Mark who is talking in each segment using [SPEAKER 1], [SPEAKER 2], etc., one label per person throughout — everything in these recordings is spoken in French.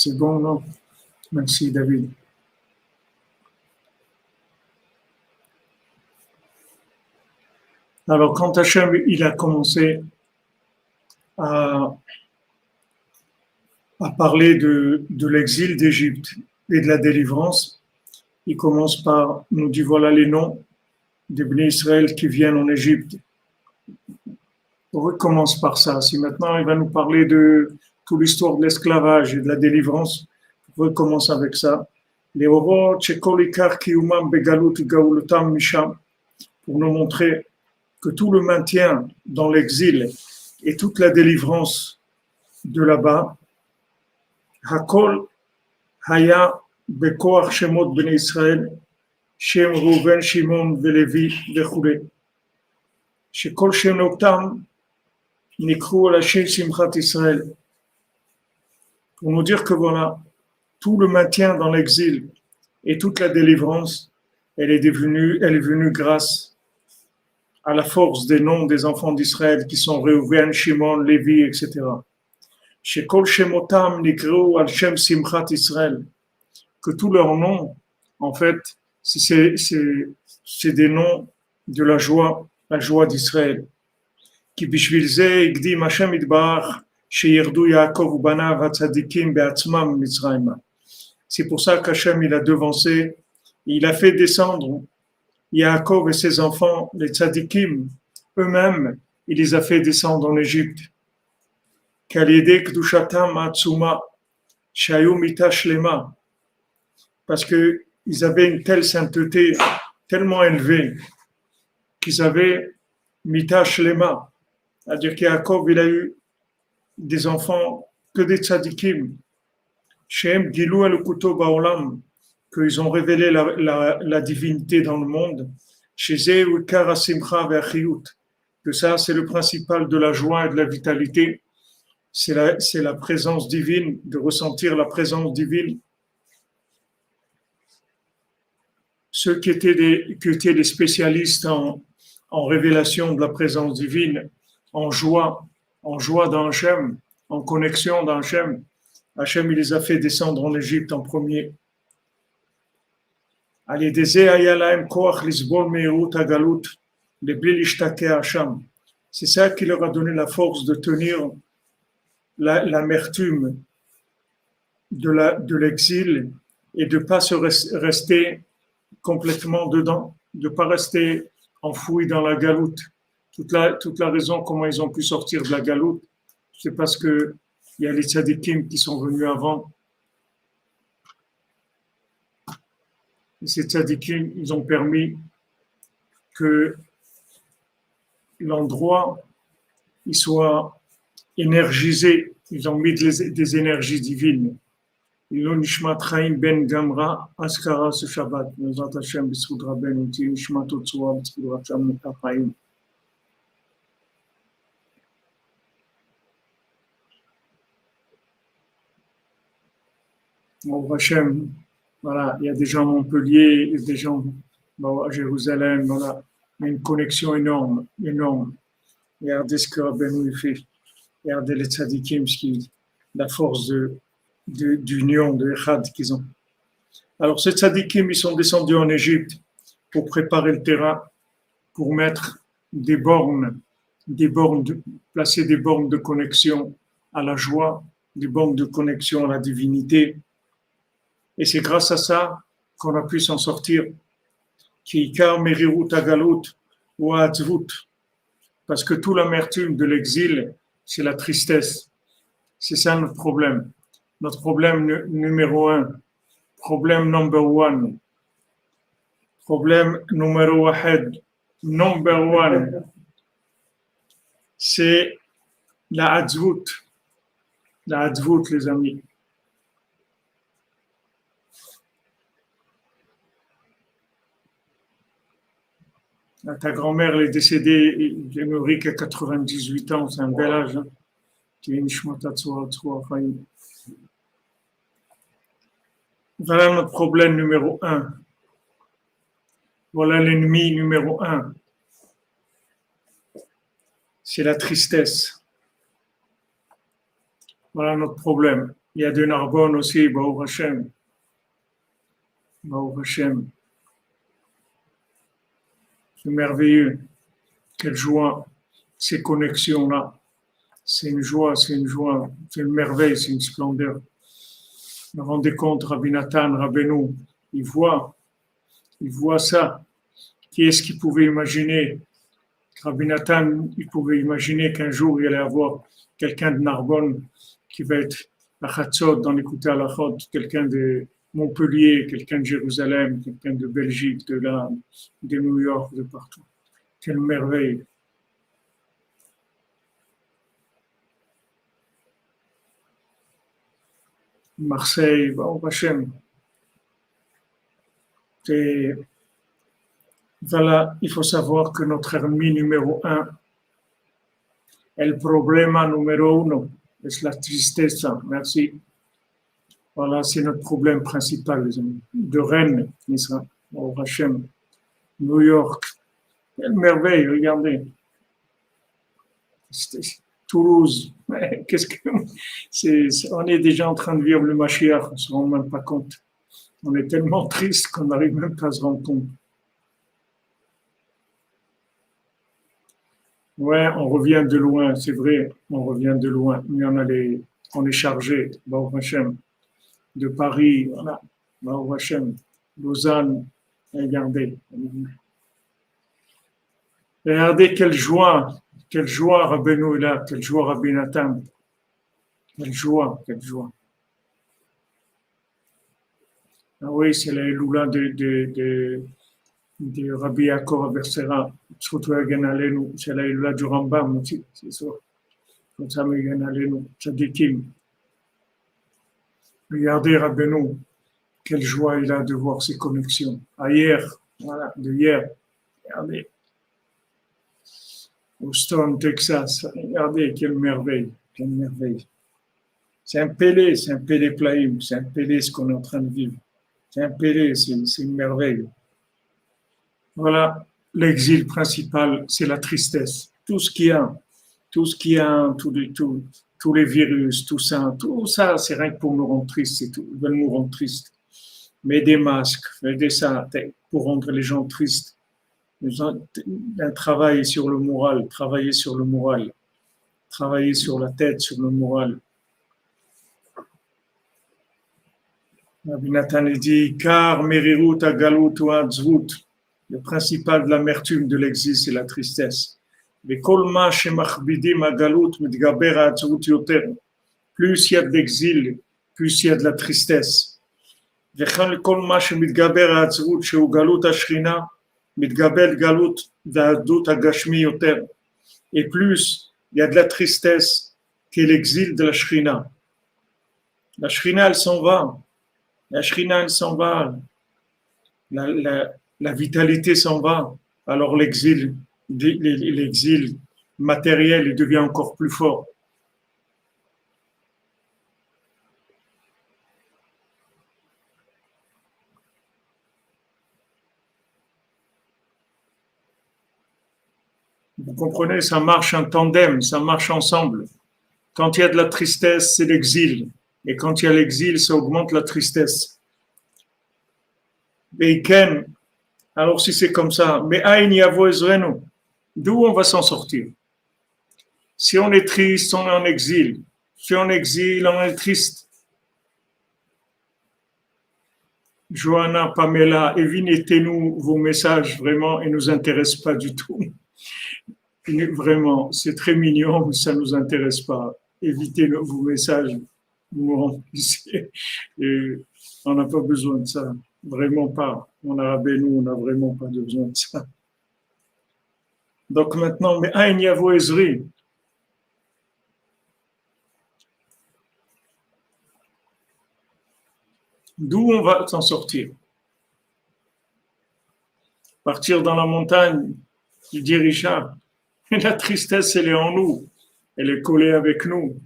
[SPEAKER 1] C'est bon, non? Merci, David. Alors, quand Hachem, il a commencé à, à parler de l'exil d'Égypte et de la délivrance, il commence par nous dire voilà les noms des bénis Israël qui viennent en Égypte. On recommence par ça. Si maintenant il va nous parler de toute l'histoire de l'esclavage et de la délivrance, on recommence avec ça. Les orot shekolikar kiumam begalut gaulutam misham, pour nous montrer que tout le maintien dans l'exil et toute la délivrance de là-bas, Hakol Haya Bekoach Shemot Bnei Israël, Shem Reuven, Shimon, Velevi, Vechule. Shekol Shem Oktam, Nikru la Shem Simchat Israël. Pour nous dire que voilà, tout le maintien dans l'exil et toute la délivrance, elle est venue grâce à la force des noms des enfants d'Israël qui sont Reuven, Shimon, Lévi, etc. Shekol Shemotam Nikru al Shem Simchat Israël. Que tous leurs noms, en fait, c'est des noms de la joie d'Israël. Qui bishvil ze igdim Hashem itbarach sheyerdu Yaakov ubanav hatzadikim beatzmam Mitzrayma. C'est pour ça qu'Hachem il a devancé, il a fait descendre Yaakov et ses enfants, les tzadikim, eux-mêmes, il les a fait descendre en Égypte. Kalidek kedushatam atzuma shayu mita shlema. Parce qu'ils avaient une telle sainteté, tellement élevée, qu'ils avaient mita shlema. C'est-à-dire qu'Yaakov, il a eu des enfants que des tzadikim. Shem gilou el-kuto ba'olam, qu'ils ont révélé la divinité dans le monde. Chez eux, kara simcha ve'achiyut, que ça, c'est le principal de la joie et de la vitalité. C'est la présence divine, de ressentir la présence divine. Ceux qui étaient des spécialistes en révélation de la présence divine, en joie dans Hachem, en connexion dans Hachem, Hachem, il les a fait descendre en Égypte en premier. C'est ça qui leur a donné la force de tenir l'amertume de l'exil et de ne pas se rester complètement dedans, de ne pas rester enfoui dans la galoute. Toute la raison comment ils ont pu sortir de la galoute, c'est parce que il y a les tzadikim qui sont venus avant. Et ces tzadikim, ils ont permis que l'endroit il soit énergisé. Ils ont mis des énergies divines. Ilo nishmat chaim ben gamra askara ce Shabbat. Mezrat Hashem b'zchut Rabbeinu ti nishmat otzua b'zchut Hashem chaim. Au Hachem, voilà, il y a des gens à Montpellier, des gens à Jérusalem, voilà, il y a une connexion énorme. Regardez ce que Rabbeinu fait. Regardez les tzadikim, la force d'union, de Echad qu'ils ont. Alors, ces tzadikim, ils sont descendus en Égypte pour préparer le terrain, pour mettre placer des bornes de connexion à la joie, des bornes de connexion à la divinité. Et c'est grâce à ça qu'on a pu s'en sortir. Kiikar merirut agalut ou atzvut. Parce que toute l'amertume de l'exil, c'est la tristesse. C'est ça notre problème. Notre problème numéro 1. Problème number 1. Problème numéro 1. Number 1. C'est la atzvut. La atzvut, les amis. Ta grand-mère elle est décédée, Émeric à 98 ans, c'est un bel âge. Hein. Voilà notre problème numéro 1. Voilà l'ennemi numéro 1. C'est la tristesse. Voilà notre problème. Il y a de Narbonne aussi, Baruch Hashem. Baruch Hashem. C'est merveilleux. Quelle joie, ces connexions-là. C'est une joie, c'est une merveille, c'est une splendeur. Vous vous rendez compte, Rabbi Nathan, Rabbeinu, il voit ça. Qui est-ce qui pouvait imaginer? Rabbi Nathan, il pouvait imaginer qu'un jour, il allait avoir quelqu'un de Narbonne qui va être à Chatzot, dans l'écouter à la Chot, quelqu'un de Montpellier, quelqu'un de Jérusalem, quelqu'un de Belgique, de New York, de partout. Quelle merveille! Marseille, Baruch Hashem. Voilà, il faut savoir que notre ennemi numéro un, el problema numéro uno, c'est la tristeza. Merci. Voilà, c'est notre problème principal, les amis. De Rennes, Israël, Baruch Hashem, New York. Quelle merveille, regardez. Toulouse, on est déjà en train de vivre le Mashiach, on ne se rend même pas compte. On est tellement triste qu'on n'arrive même pas à se rendre compte. Ouais, on revient de loin, c'est vrai, on revient de loin. Mais on est chargé, Baruch Hashem, de Paris, voilà, Baruch Hashem, Lausanne, regardez. Regardez quelle joie Rabbeinu est là, quelle joie Rabbi Nathan. Quelle joie. Ah oui, c'est la Eloula de Rabbi Yaakov Abersera, surtout à Ganalenu, c'est la Eloula du Rambam aussi, c'est ça. Comme ça, mais Ganalenu, Tzadikim. Regardez Rabbeinu, quelle joie il a de voir ces connexions. Hier, voilà, de hier, regardez. Houston, Texas, regardez, quelle merveille. C'est un Pélé Plaïm, c'est un Pélé ce qu'on est en train de vivre. C'est un Pélé, c'est une merveille. Voilà, l'exil principal, c'est la tristesse. Tout ce qu'il y a, tous les virus, tout ça, c'est rien que pour nous rendre tristes, c'est tout. Ils veulent nous rendre tristes. Mais des masques, des ça, pour rendre les gens tristes. Un travail sur le moral, travailler sur la tête, sur le moral. Rabbi Nathan dit, car merirut agalut ou adzvut, le principal de l'amertume de l'exil, c'est la tristesse. Mais kolma shemachbidim agalut mitgaber adzvut yoter. Plus il y a de l'exil, plus il y a de la tristesse. וכן לכל מה שמתגבר העצבות שהוא גלות השכינה, מתגבר גלות והעדות הגשמי יותר. Et plus il y a de la tristesse que l'exil de la Shrina. La Shrina, elle s'en va. La vitalité s'en va. Alors l'exil matériel, il devient encore plus fort. Vous comprenez, ça marche en tandem, ça marche ensemble. Quand il y a de la tristesse, c'est l'exil. Et quand il y a l'exil, ça augmente la tristesse. Et Ken, alors si c'est comme ça, mais Aïn Yavo Ezrenu, d'où on va s'en sortir? Si on est triste, on est en exil. Si on exile, on est triste. Johanna, Pamela, évitez-nous vos messages, vraiment, ils ne nous intéressent pas du tout. Vraiment, c'est très mignon, mais ça ne nous intéresse pas. Évitez vos messages, nous remplissez. Et on n'a pas besoin de ça, vraiment pas. En arabe, nous, on n'a vraiment pas besoin de ça. Donc maintenant, mais Aïn Yavo Ezri. D'où on va s'en sortir? Partir dans la montagne, il dit Richard. La tristesse, elle est en nous. Elle est collée avec nous.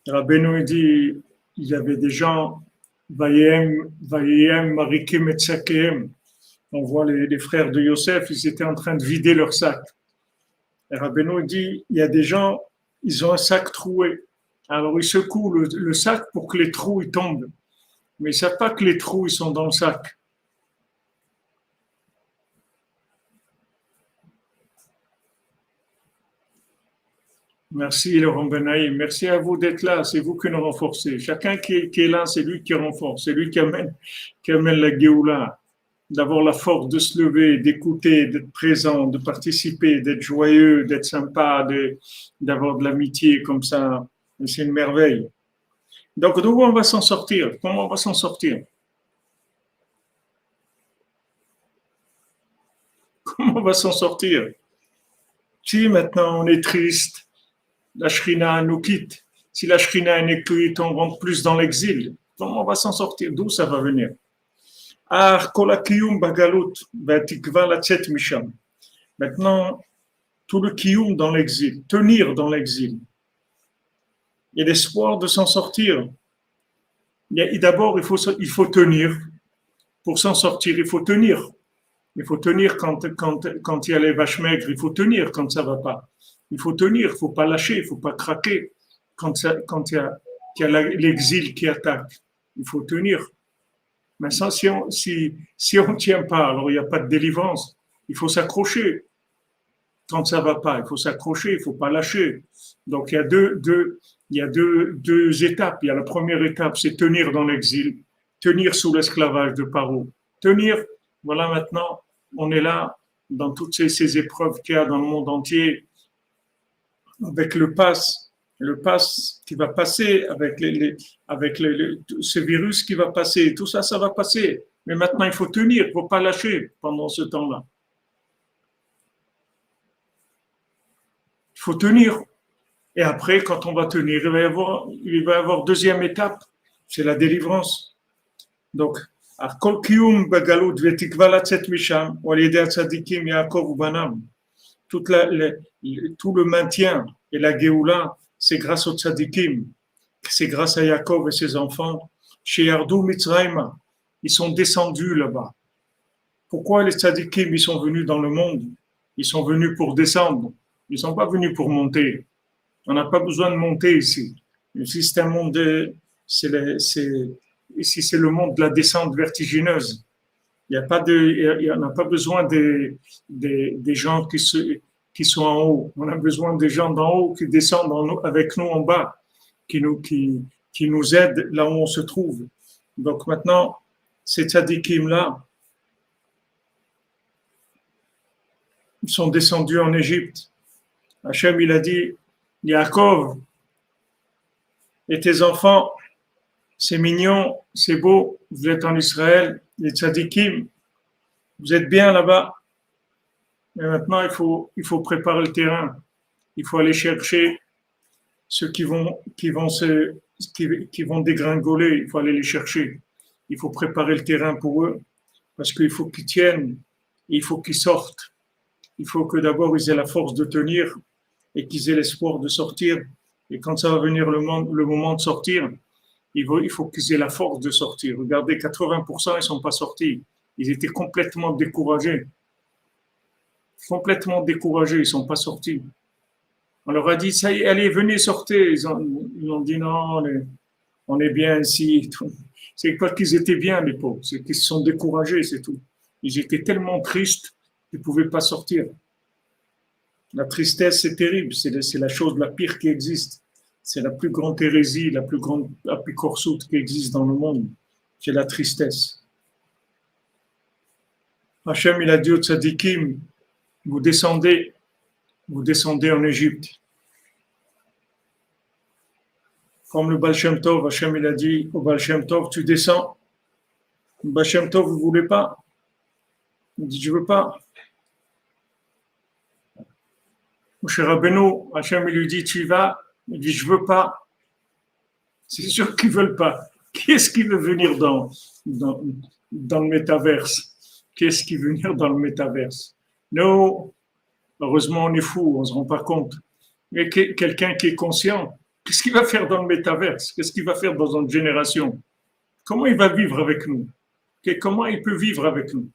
[SPEAKER 1] Rabbeinu dit, il y avait des gens, Vayem, Marikim et Tsakeem. On voit les frères de Yosef, ils étaient en train de vider leur sac. Et Rabbeinu dit, il y a des gens, ils ont un sac troué. Alors ils secouent le sac pour que les trous ils tombent. Mais ils ne savent pas que les trous ils sont dans le sac. Merci Laurent Benaïm. Merci à vous d'être là. C'est vous qui nous renforcez. Chacun qui est là, c'est lui qui renforce. C'est lui qui amène la Géoula. D'avoir la force de se lever, d'écouter, d'être présent, de participer, d'être joyeux, d'être sympa, d'avoir de l'amitié comme ça. C'est une merveille. Donc, d'où on va s'en sortir? Comment on va s'en sortir? Comment on va s'en sortir? Si maintenant on est triste, la Shrina nous quitte. Si la Shrina nous quitte, on rentre plus dans l'exil. Comment on va s'en sortir? D'où ça va venir? Maintenant, tout le kiyum dans l'exil, tenir dans l'exil, et l'espoir de s'en sortir. D'abord, il faut tenir. Pour s'en sortir, il faut tenir. Il faut tenir quand il y a les vaches maigres, il faut tenir quand ça ne va pas. Il faut tenir, il ne faut pas lâcher, il ne faut pas craquer quand il y a l'exil qui attaque. Il faut tenir. Mais ça, si on ne tient pas, alors il n'y a pas de délivrance. Il faut s'accrocher. Quand ça ne va pas, il faut s'accrocher, il ne faut pas lâcher. Donc il y a deux étapes. Il y a la première étape, c'est tenir dans l'exil, tenir sous l'esclavage de Paro. Tenir, voilà maintenant, on est là dans toutes ces épreuves qu'il y a dans le monde entier, avec le pass qui va passer, avec ce virus qui va passer, tout ça, ça va passer. Mais maintenant, il faut tenir, il ne faut pas lâcher pendant ce temps-là. Il faut tenir. Et après, quand on va tenir, il va y avoir deuxième étape, c'est la délivrance. Donc, tout le maintien et la Géoula, c'est grâce aux tzadikim, c'est grâce à Yaakov et ses enfants. Chez Yardou Mitzrayim, ils sont descendus là-bas. Pourquoi les tzadikim, ils sont venus dans le monde? Ils sont venus pour descendre. Ils ne sont pas venus pour monter. On n'a pas besoin de monter ici. Ici, c'est un monde ici, c'est le monde de la descente vertigineuse. Il n'a pas besoin des gens qui sont en haut. On a besoin des gens d'en haut qui descendent avec nous en bas, qui nous aident là où on se trouve. Donc maintenant, ces tzadikim-là, ils sont descendus en Égypte. Hachem, il a dit, Yaakov et tes enfants, c'est mignon, c'est beau, vous êtes en Israël, les tzadikim, vous êtes bien là-bas. Mais maintenant, il faut préparer le terrain. Il faut aller chercher ceux qui vont dégringoler. Il faut aller les chercher. Il faut préparer le terrain pour eux parce qu'il faut qu'ils tiennent. Il faut qu'ils sortent. Il faut que d'abord ils aient la force de tenir et qu'ils aient l'espoir de sortir. Et quand ça va venir le moment de sortir, il faut qu'ils aient la force de sortir. Regardez, 80%, ils ne sont pas sortis. Ils étaient complètement découragés. Complètement découragés, ils ne sont pas sortis. On leur a dit, ça y est, allez, venez, sortez. Ils ont dit, non, on est bien ici. C'est pas qu'ils étaient bien, les pauvres, c'est qu'ils se sont découragés, c'est tout. Ils étaient tellement tristes qu'ils ne pouvaient pas sortir. La tristesse, c'est terrible, c'est la chose la pire qui existe. C'est la plus grande hérésie, la plus grande apicorsoute qui existe dans le monde. C'est la tristesse. Hachem, il a dit au tzadikim, vous descendez en Égypte. Comme le Baal Shem Tov, Hachem, il a dit au Baal Shem Tov, tu descends. Le Baal Shem Tov, vous ne voulez pas? Il dit, je ne veux pas. Moshe Rabbeinu, Hachem, il lui dit, tu y vas? Il dit, je ne veux pas. C'est sûr qu'ils ne veulent pas. Qui est-ce qui veut venir dans le métaverse? Qui est-ce qui veut venir dans le métaverse? Nous, heureusement, on est fous, on ne se rend pas compte. Mais quelqu'un qui est conscient, qu'est-ce qu'il va faire dans le métaverse? Qu'est-ce qu'il va faire dans notre génération? Comment il va vivre avec nous? Comment il peut vivre avec nous?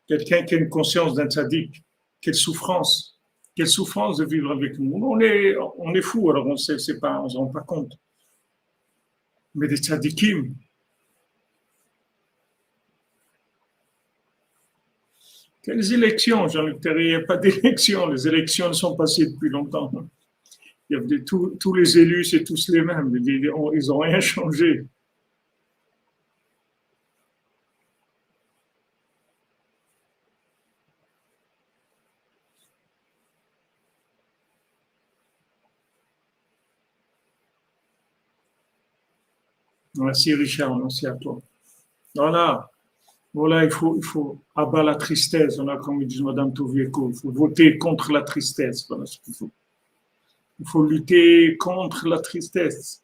[SPEAKER 1] Quelqu'un qui a une conscience d'un tzaddik, quelle souffrance, Quelle souffrance de vivre avec nous. On est fous, alors on sait, c'est pas, on se rend pas compte. Mais des tzadikim, quelles élections, Jean-Luc Terry, il n'y a pas d'élections. Les élections sont passées depuis longtemps. Il y a tous les élus, c'est tous les mêmes. Ils n'ont rien changé. Merci Richard, merci à toi. Voilà, voilà, il faut abattre la tristesse. On a, comme dit Madame Tovieko, il faut voter contre la tristesse. Voilà ce qu'il faut. Il faut lutter contre la tristesse.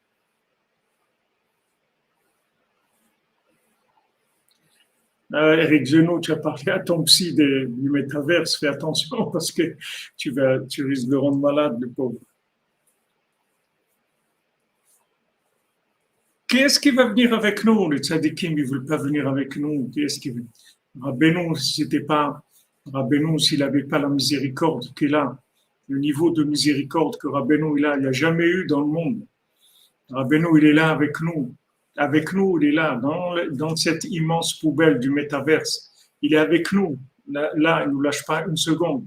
[SPEAKER 1] Eric Genoux, tu as parlé à ton psy du métaverse. Fais attention parce que tu risques de rendre malade le pauvre. Qui est-ce qui va venir avec nous? Les tzadikim, ils ne veulent pas venir avec nous. Qui est-ce qui veut? Rabbeinu, Rabbeinu, s'il n'avait pas la miséricorde qu'il a, le niveau de miséricorde que Rabbeinu il n'y a jamais eu dans le monde. Rabbeinu, il est là avec nous. Avec nous, il est là, dans cette immense poubelle du métaverse. Il est avec nous. Là, il ne nous lâche pas une seconde.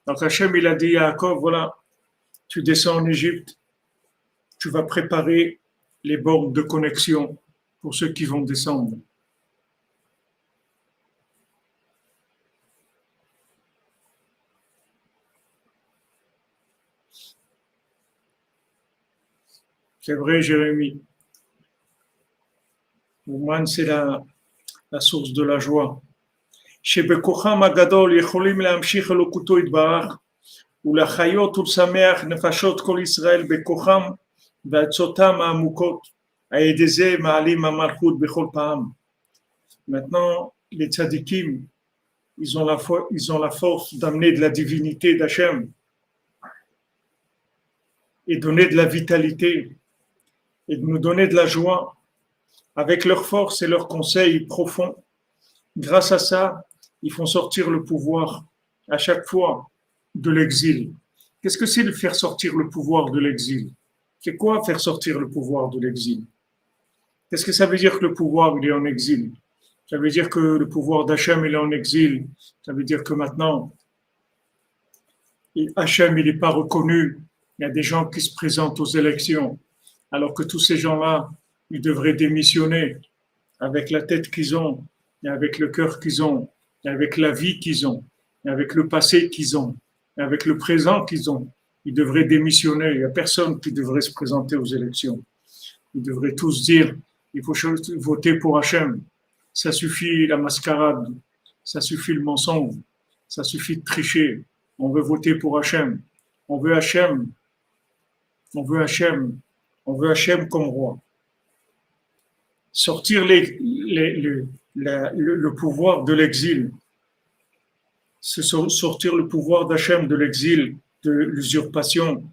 [SPEAKER 1] Donc Hachem, il a dit à Yaakov, voilà, tu descends en Égypte, tu vas préparer les bornes de connexion pour ceux qui vont descendre. C'est vrai, Jérémie. Ouman, c'est la source de la joie. שבכוחם הגדול יכולים להמשיך אלוקותו יתברך ולחיות ולשמח נפשות כל ישראל בכוחם ועצותם העמוקות. על ידי זה מעלים המלכות בכל פעם. Maintenant, les tzadikim, ils ont la force d'amener de la divinité d'Hachem et donner de la vitalité et de nous donner de la joie avec leur force et leurs conseils profonds. Grâce à ça, ils font sortir le pouvoir à chaque fois de l'exil. Qu'est-ce que c'est de faire sortir le pouvoir de l'exil? C'est quoi faire sortir le pouvoir de l'exil? Qu'est-ce que ça veut dire que le pouvoir il est en exil? Ça veut dire que le pouvoir d'Hachem il est en exil. Ça veut dire que maintenant, Hachem il n'est pas reconnu. Il y a des gens qui se présentent aux élections, alors que tous ces gens-là, ils devraient démissionner avec la tête qu'ils ont, et avec le cœur qu'ils ont, et avec la vie qu'ils ont, et avec le passé qu'ils ont, et avec le présent qu'ils ont. Ils devraient démissionner. Il n'y a personne qui devrait se présenter aux élections. Ils devraient tous dire, il faut voter pour Hachem. Ça suffit la mascarade, ça suffit le mensonge, ça suffit de tricher. On veut voter pour Hachem. On veut Hachem. On veut Hachem. On veut Hachem comme roi. Sortir le pouvoir de l'exil, sortir le pouvoir d'Hachem de l'exil, de l'usurpation,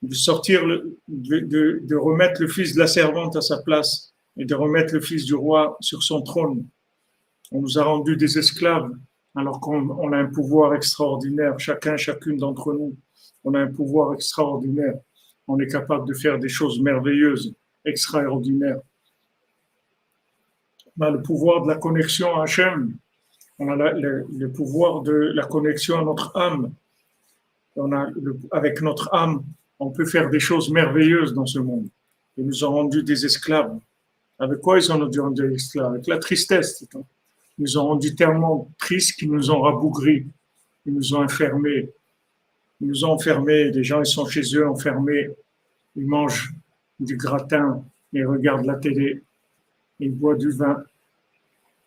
[SPEAKER 1] de remettre le fils de la servante à sa place et de remettre le fils du roi sur son trône. On nous a rendus des esclaves alors qu'on a un pouvoir extraordinaire, chacune d'entre nous, on a un pouvoir extraordinaire. On est capable de faire des choses merveilleuses, extraordinaires. On a le pouvoir de la connexion à Hachem, on a le pouvoir de la connexion à notre âme. Avec notre âme, on peut faire des choses merveilleuses dans ce monde. Ils nous ont rendus des esclaves. Avec quoi ils ont rendu des esclaves? Avec la tristesse. Ils nous ont rendus tellement tristes qu'ils nous ont rabougris. Ils nous ont enfermés. Ils nous ont enfermés. Les gens, ils sont chez eux enfermés. Ils mangent du gratin. Ils regardent la télé. Ils boivent du vin.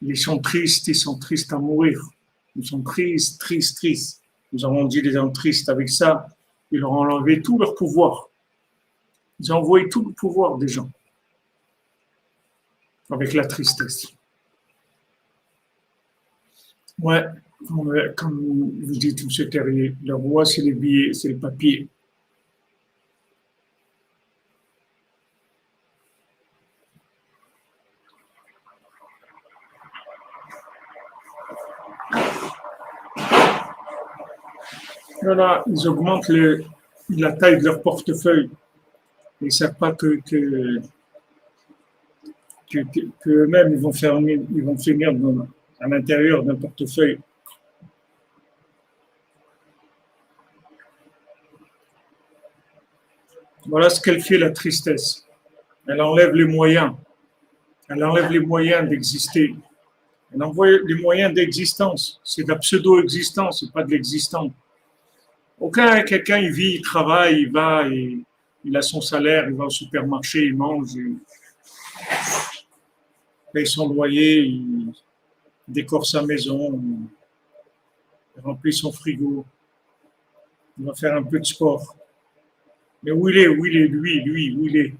[SPEAKER 1] Ils sont tristes à mourir. Ils sont tristes. Ils ont rendu les gens tristes. Avec ça, ils leur ont enlevé tout leur pouvoir. Ils ont envoyé tout le pouvoir des gens. Avec la tristesse. Ouais, comme vous dites, M. Terrier, le roi, c'est les billets, c'est le papier. Voilà, ils augmentent la taille de leur portefeuille. Ils ne savent pas qu'eux-mêmes, ils vont finir à l'intérieur d'un portefeuille. Voilà ce qu'elle fait, la tristesse. Elle enlève les moyens. Elle enlève les moyens d'exister. Elle envoie les moyens d'existence. C'est de la pseudo-existence, c'est pas de l'existence. Quelqu'un, il vit, il travaille, il a son salaire, il va au supermarché, il mange, il paye son loyer, il décore sa maison, il remplit son frigo, il va faire un peu de sport. Mais où il est, lui, où il est?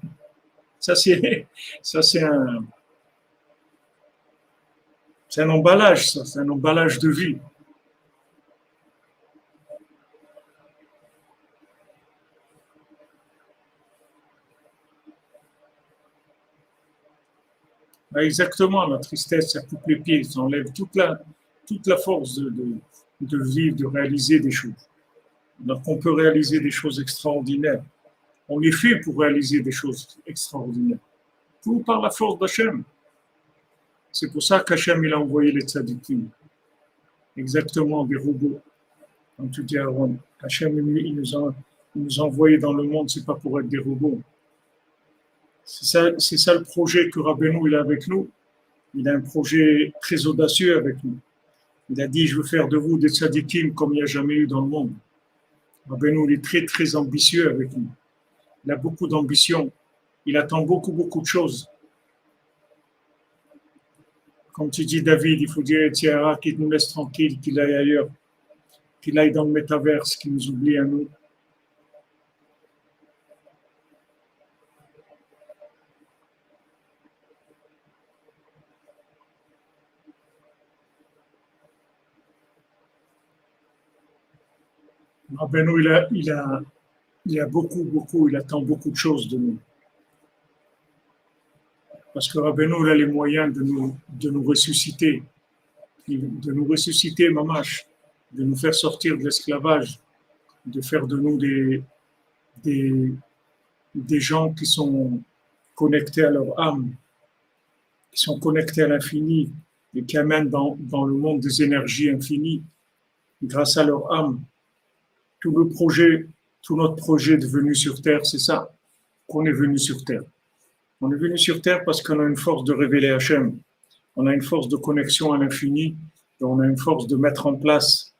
[SPEAKER 1] Ça, c'est, ça, c'est un emballage, ça, c'est un emballage de vie. Exactement, la tristesse, ça coupe les pieds, ça enlève toute la force de vivre, de réaliser des choses. Donc, on peut réaliser des choses extraordinaires. On est fait pour réaliser des choses extraordinaires. Tout par la force d'Hachem. C'est pour ça qu'Hachem, il a envoyé les tzadikim. Exactement, des robots. Comme tu dis, Aaron, Hachem, il nous a envoyés dans le monde, c'est pas pour être des robots. C'est ça le projet que Rabbeinu, il a avec nous. Il a un projet très audacieux avec nous. Il a dit, je veux faire de vous des tzadikim comme il n'y a jamais eu dans le monde. Rabbeinu, il est très, très ambitieux avec nous. Il a beaucoup d'ambition. Il attend beaucoup, beaucoup de choses. Comme tu dis, David, il faut dire, tiens, qu'il nous laisse tranquille, qu'il aille ailleurs, qu'il aille dans le métaverse, qu'il nous oublie à nous. Rabbeinu, il a beaucoup, beaucoup, il attend beaucoup de choses de nous. Parce que Rabbeinu, il a les moyens de nous ressusciter, mamash, de nous faire sortir de l'esclavage, de faire de nous des, des gens qui sont connectés à leur âme, qui sont connectés à l'infini et qui amènent dans le monde des énergies infinies grâce à leur âme. Tout le projet, tout notre projet de venue sur Terre, c'est ça qu'on est venu sur Terre. On est venu sur Terre parce qu'on a une force de révéler Hachem. On a une force de connexion à l'infini et on a une force de mettre en place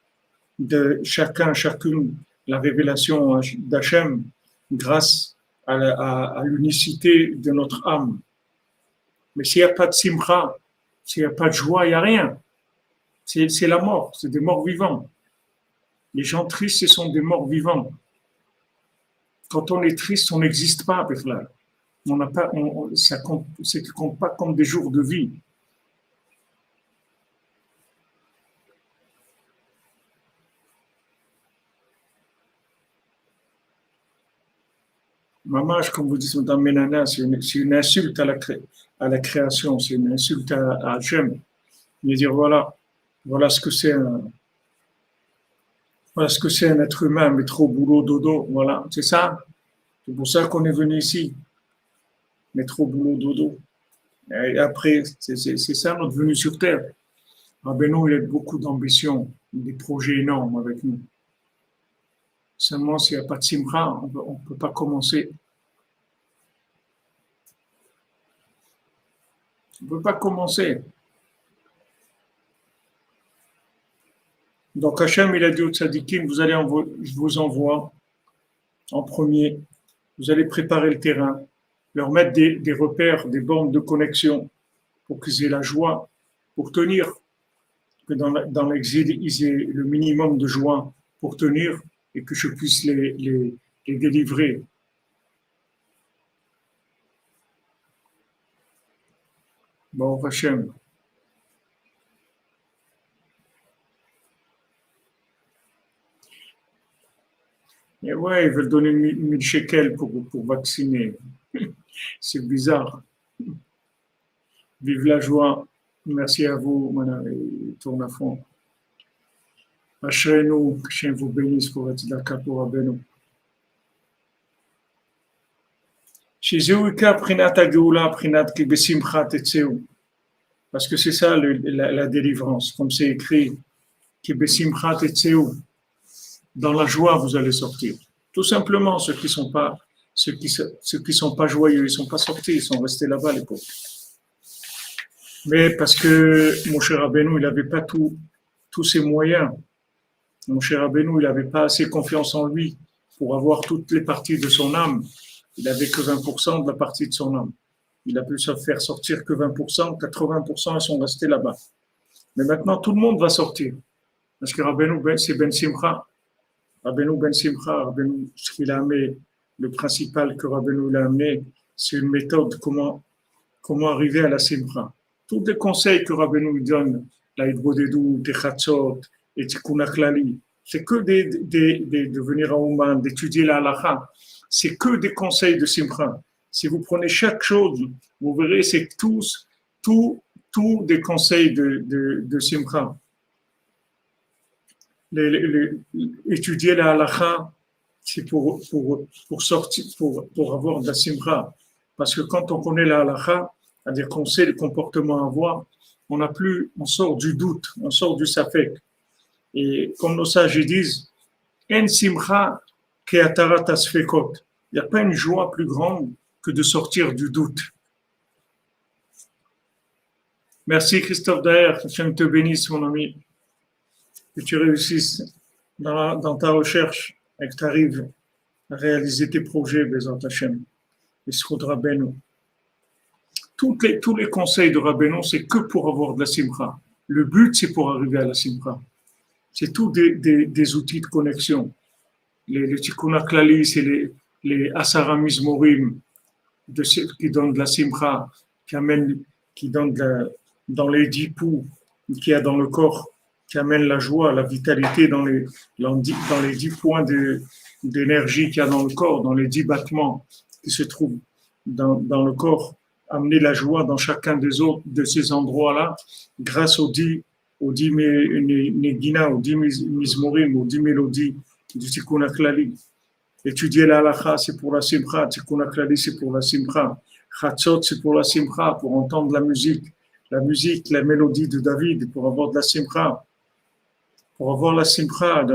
[SPEAKER 1] de chacune, la révélation d'Hachem grâce à l'unicité de notre âme. Mais s'il n'y a pas de simcha, s'il n'y a pas de joie, il n'y a rien. C'est la mort, c'est des morts vivants. Les gens tristes, ce sont des morts vivants. Quand on est triste, on n'existe pas avec là. On n'a pas, ça compte, c'est compte pas comme des jours de vie. Mamage, comme vous dites dans Ménana, c'est une insulte à la création, c'est une insulte à Hachem. Il dire voilà ce que c'est voilà ce que c'est un être humain, mais trop boulot, dodo, voilà, c'est ça. C'est pour ça qu'on est venu ici, mais trop boulot, dodo. Et après, c'est ça notre venue sur Terre. Rabbeinu, il a beaucoup d'ambition, des projets énormes avec nous. Seulement, s'il n'y a pas de simra, on ne peut pas commencer. On ne peut pas commencer. Donc Hachem, il a dit au tzadikim, je vous envoie en premier, vous allez préparer le terrain, leur mettre des repères, des bornes de connexion pour qu'ils aient la joie, pour tenir, que dans l'exil, ils aient le minimum de joie pour tenir et que je puisse les délivrer. Bon, Hachem. Et ouais, ils veulent donner 1000 shekels pour vacciner. C'est bizarre. Vive la joie. Merci à vous, madame, et tourne à fond. Ashrenu, qu'Hachem vous bénisse pour être d'accord pour Rabbeinu. Parce que c'est ça la délivrance, comme c'est écrit, dans la joie vous allez sortir. Tout simplement, ceux qui sont pas joyeux, ils sont pas sortis, ils sont restés là-bas à l'époque. Mais parce que mon cher Rabbeinu, il n'avait pas tous ses moyens. Mon cher Rabbeinu, il n'avait pas assez confiance en lui pour avoir toutes les parties de son âme. Il n'avait que 20% de la partie de son âme. Il a pu se faire sortir que 20%, 80% ils sont restés là-bas. Mais maintenant, tout le monde va sortir. Parce que Rabbeinu, c'est Ben Simcha. Rabbeinu Ben Simcha, Rabbeinu, ce qu'il a amené, le principal que Rabbeinu l'a amené, c'est une méthode comment arriver à la Simcha. Tous les conseils que Rabbeinu donne, la Hidbodedou, des Chatzot, et Tikkun HaKlali, c'est que de venir à Ouman, d'étudier la halakha, c'est que des conseils de Simcha. Si vous prenez chaque chose, vous verrez, c'est tous des conseils de Simcha. Étudier la halakha, c'est pour sortir, pour avoir de la Simcha. Parce que quand on connaît la halakha, c'est-à-dire qu'on sait le comportement à avoir, on sort du doute, on sort du safek. Et comme nos sages disent, en simcha ke'atarat asfekot. Il n'y a pas une joie plus grande que de sortir du doute. Merci Christophe Daher, que Dieu te bénisse mon ami, que tu réussisses dans ta recherche et que tu arrives à réaliser tes projets, Bézant Hachem. Et ce faudra Rabbeinu. Tous les conseils de Rabbeinu, c'est que pour avoir de la simcha. Le but, c'est pour arriver à la simcha. C'est tout des outils de connexion. Les Tikkun HaKlali, c'est les Asara Mizmorim qui donnent de la simcha, qui donnent dans les 10 poux qu'il y a dans le corps, qui amènent la joie, la vitalité dans les 10 points d'énergie qu'il y a dans le corps, dans les 10 battements qui se trouvent dans le corps, amener la joie dans chacun de ces endroits-là, grâce aux 10 Negina, aux 10 Mizmorim, aux 10 mélodies du Tikkun HaKlali. Étudier la halakha, c'est pour la simcha. Tikkun HaKlali, c'est pour la simcha. Chatzot, c'est pour la simcha, pour entendre la musique, la mélodie de David, pour avoir de la simcha. Pour avoir la simcha,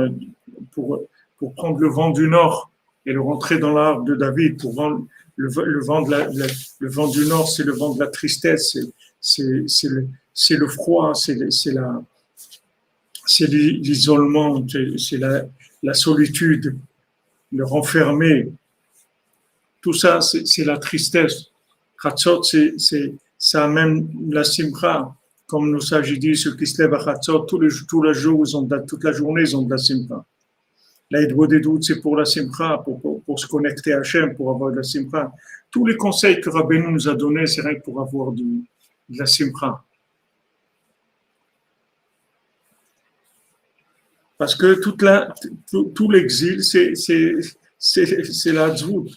[SPEAKER 1] pour prendre le vent du nord et le rentrer dans l'arbre de David, pour vendre le vent du nord, c'est le vent de la tristesse, c'est le froid, c'est l'isolement, c'est la solitude, le renfermé. Tout ça, c'est la tristesse. Chatzot, ça amène la simcha. Comme nos sages disent, ceux qui se lèvent à Chatzot, toute la journée, ils ont de la simcha. La Hidbodedut, c'est pour la simcha, pour se connecter à Hachem, pour avoir de la simcha. Tous les conseils que Rabbeinu nous a donnés, c'est rien que pour avoir de la simcha. Parce que tout l'exil, c'est la tzvout.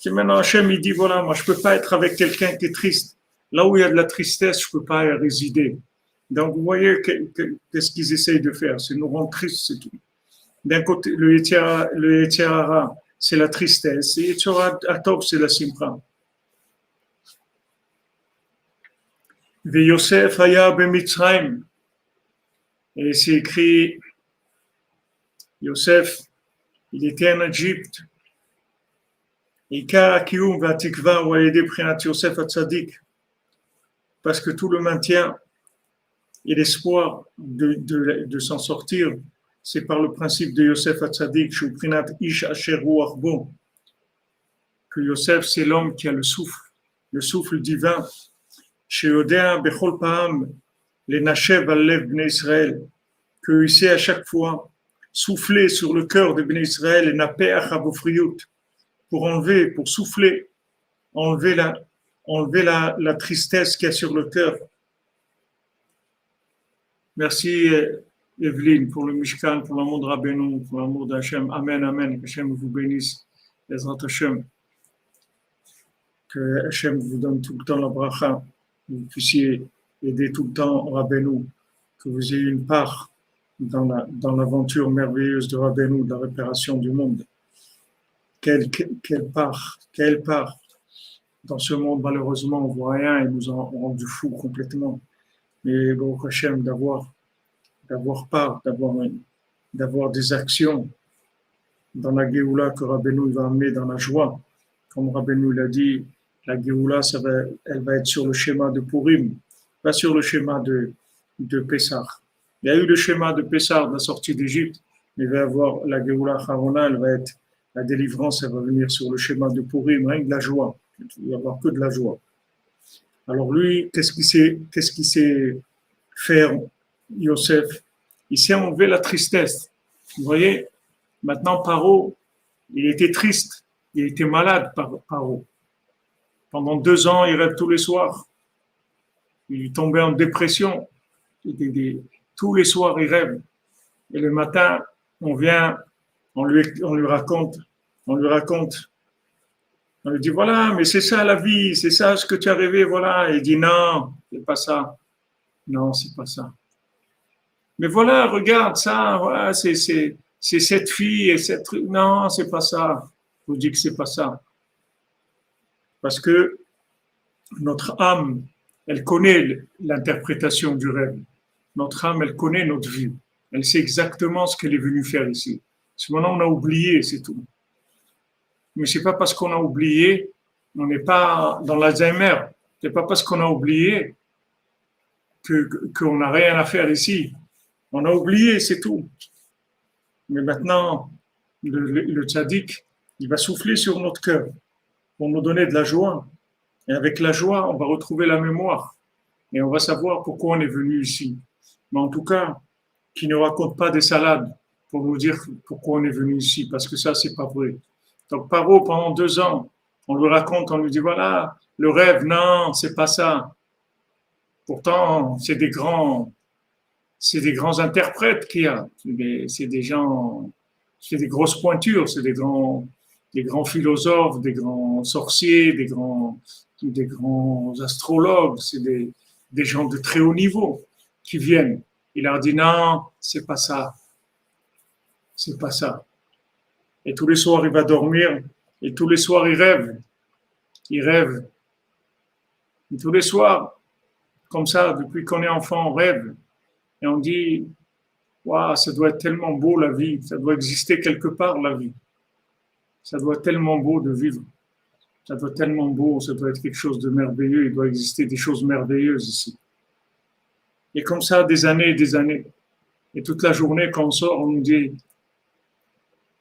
[SPEAKER 1] C'est maintenant Hachem, il dit, voilà, moi je ne peux pas être avec quelqu'un qui est triste. Là où il y a de la tristesse, je ne peux pas y résider. Donc vous voyez qu'est-ce qu'ils essayent de faire, c'est nous rendre tristes, c'est tout. D'un côté, le Yetzirah, c'est la tristesse, et Yetzirah Atov, c'est la simcha. Ve Yosef haya b'Mitzrayim. Et c'est écrit, Yosef, il était en Égypte. Parce que tout le maintien et l'espoir de s'en sortir, c'est par le principe de Yosef Hatzadik, que Yosef, c'est l'homme qui a le souffle divin. Que il sait à chaque fois souffler sur le cœur de Bnei Israël pour souffler, enlever la tristesse qu'il y a sur le cœur. Merci Evelyne pour le Mishkan, pour l'amour de Rabbeinu, pour l'amour d'Hachem. Amen, amen. Que Hachem vous bénisse. Bezrat Hachem. Que Hachem vous donne tout le temps la bracha. Que vous puissiez aider tout le temps Rabbeinu. Que vous ayez une part dans l'aventure merveilleuse de Rabbeinu, de la réparation du monde. Quelle part. Dans ce monde, malheureusement, on ne voit rien, ils nous ont rendu fous complètement. Mais Baruch Hashem, d'avoir part, d'avoir des actions dans la Géoula que Rabbeinu va amener dans la joie. Comme Rabbeinu l'a dit, la Géoula, elle va être sur le schéma de Purim, pas sur le schéma de Pessah. Il y a eu le schéma de Pessah, de la sortie d'Égypte, mais il va y avoir la Géoula Harona, elle va être, la délivrance, elle va venir sur le schéma de Purim, rien que de la joie. Il va y avoir que de la joie. Alors lui, qu'est-ce qu'il sait faire, Yosef? Il sait enlever la tristesse. Vous voyez, maintenant Paro, il était triste, il était malade, Paro. Pendant 2 ans, il rêve tous les soirs. Il tombait en dépression. Tous les soirs, il rêve. Et le matin, on vient, on lui raconte, on lui dit, voilà, mais c'est ça la vie, c'est ça ce que tu as rêvé, voilà. Et il dit, non, c'est pas ça. Non, c'est pas ça. Mais voilà, regarde ça, voilà, c'est cette fille et cette truc. Non, c'est pas ça. Je vous dis que c'est pas ça. Parce que notre âme, elle connaît l'interprétation du rêve. Notre âme, elle connaît notre vie. Elle sait exactement ce qu'elle est venue faire ici. Maintenant, on a oublié, c'est tout. Mais c'est pas parce qu'on a oublié, on n'est pas dans l'Alzheimer. C'est pas parce qu'on a oublié qu'on n'a rien à faire ici. On a oublié, c'est tout. Mais maintenant, le tzaddik, il va souffler sur notre cœur pour nous donner de la joie. Et avec la joie, on va retrouver la mémoire. Et on va savoir pourquoi on est venu ici. Mais en tout cas, qu'il ne raconte pas des salades pour nous dire pourquoi on est venu ici, parce que ça, c'est pas vrai. Donc, Paro, pendant 2 ans, on lui raconte, on lui dit, voilà, le rêve, non, c'est pas ça. Pourtant, c'est des grands interprètes qu'il y a. C'est des gens, c'est des grosses pointures, c'est des grands philosophes, des grands sorciers, des grands astrologues, c'est des gens de très haut niveau qui viennent. Il leur dit non, c'est pas ça. C'est pas ça. Et tous les soirs, il va dormir, et tous les soirs, il rêve. Il rêve. Et tous les soirs, comme ça, depuis qu'on est enfant, on rêve. Et on dit, waouh, ça doit être tellement beau la vie, ça doit exister quelque part la vie. Ça doit être tellement beau de vivre. Ça doit être tellement beau, ça doit être quelque chose de merveilleux, il doit exister des choses merveilleuses ici. Et comme ça, des années et des années. Et toute la journée, quand on sort, on nous dit,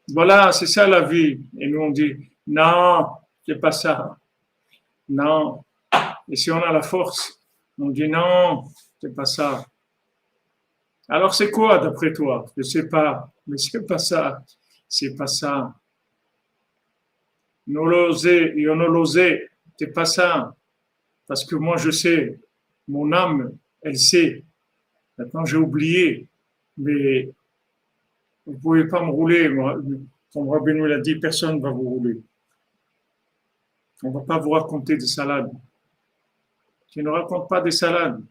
[SPEAKER 1] voilà, c'est ça la vie. Et nous, on dit, non, c'est pas ça. Non. Et si on a la force, on dit, non, c'est pas ça. Alors c'est quoi d'après toi? Je sais pas, mais c'est pas ça. C'est pas ça. Yonolosé, c'est pas ça. Parce que moi je sais, mon âme, elle sait. Maintenant j'ai oublié, mais vous ne pouvez pas me rouler. Moi. Comme Rabbeinu l'a dit, personne ne va vous rouler. On ne va pas vous raconter des salades. Tu ne racontes pas des salades.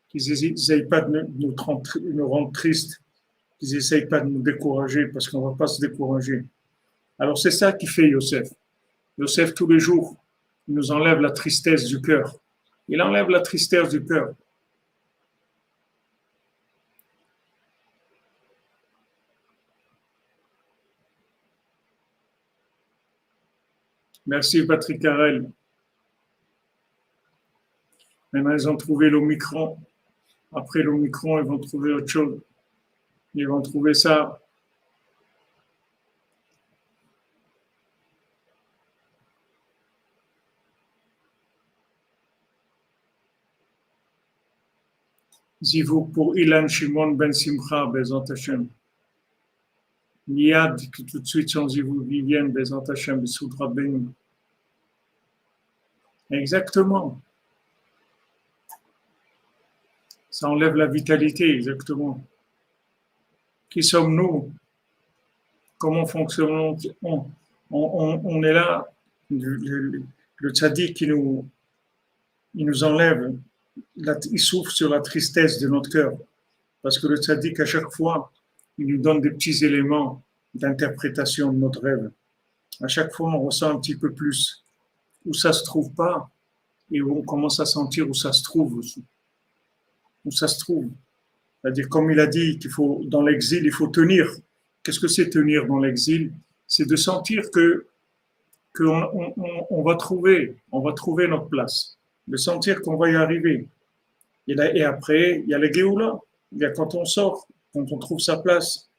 [SPEAKER 1] Qu'ils n'essayent pas de nous rendre tristes. Qu'ils n'essayent pas de nous décourager parce qu'on ne va pas se décourager. Alors c'est ça qui fait Yosef. Yosef, tous les jours, il nous enlève la tristesse du cœur. Il enlève la tristesse du cœur. Merci Patrick Carrel. Maintenant, ils ont trouvé l'Omicron. Après l'Omicron, ils vont trouver autre chose. Ils vont trouver ça. Zivou pour Ilan Shimon Ben Simcha, Bezant Hashem. Niad, qui tout de suite sont Zivou Vivienne, Bezant Hashem, Soudra Ben. Exactement. Ça enlève la vitalité, exactement. Qui sommes-nous? Comment fonctionnons? On est là. Le tzaddik, il nous enlève. Il souffre sur la tristesse de notre cœur. Parce que le tzaddik, à chaque fois, il nous donne des petits éléments d'interprétation de notre rêve. À chaque fois, on ressent un petit peu plus où ça se trouve pas et où on commence à sentir où ça se trouve aussi. Où ça se trouve. C'est-à-dire, comme il a dit qu'il faut, dans l'exil, il faut tenir. Qu'est-ce que c'est tenir dans l'exil? C'est de sentir que qu'on on va trouver notre place. De sentir qu'on va y arriver. Et après, il y a la Géoula. Il y a quand on sort, quand on trouve sa place.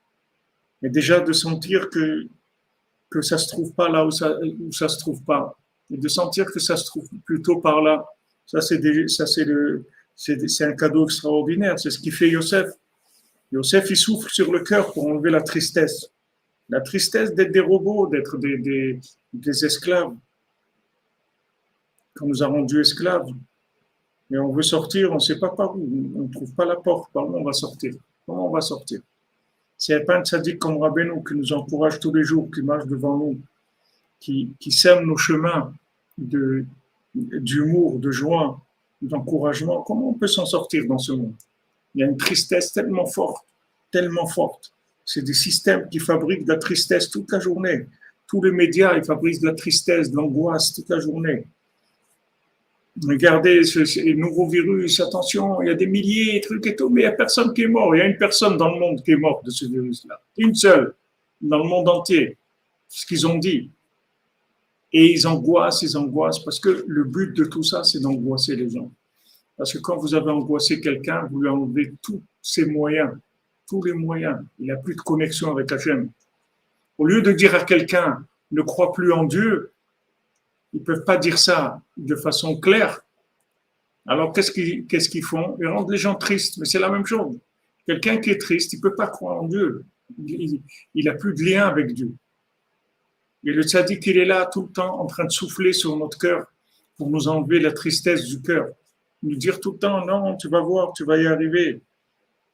[SPEAKER 1] Mais déjà de sentir que ça se trouve pas là où ça se trouve pas. Et de sentir que ça se trouve plutôt par là. C'est un cadeau extraordinaire. C'est ce qui fait Yosef. Yosef, il souffle sur le cœur pour enlever la tristesse. La tristesse d'être des robots, d'être des esclaves. Qu'on nous a rendus esclaves. Mais on veut sortir, on ne sait pas par où. On ne trouve pas la porte. Par où on va sortir? Comment on va sortir? S'il n'y a pas un tzaddik comme Rabbeinu qui nous encourage tous les jours, qui marche devant nous, qui sème nos chemins d'humour, de joie, d'encouragement, comment on peut s'en sortir dans ce monde? Il y a une tristesse tellement forte, tellement forte. C'est des systèmes qui fabriquent de la tristesse toute la journée. Tous les médias, ils fabriquent de la tristesse, de l'angoisse toute la journée. Regardez ce nouveau virus, attention, il y a des milliers de trucs et tout, mais il n'y a personne qui est mort. Il y a une personne dans le monde qui est morte de ce virus-là. Une seule, dans le monde entier. C'est ce qu'ils ont dit. Et ils angoissent, parce que le but de tout ça, c'est d'angoisser les gens. Parce que quand vous avez angoissé quelqu'un, vous lui enlevez tous ses moyens, tous les moyens. Il n'a plus de connexion avec Hachem. Au lieu de dire à quelqu'un, ne crois plus en Dieu, ils ne peuvent pas dire ça de façon claire. Alors, qu'est-ce qu'ils font? Ils rendent les gens tristes, mais c'est la même chose. Quelqu'un qui est triste, il ne peut pas croire en Dieu. Il n'a plus de lien avec Dieu. Et le tzaddik, il est là tout le temps en train de souffler sur notre cœur pour nous enlever la tristesse du cœur. Nous dire tout le temps, non, tu vas voir, tu vas y arriver.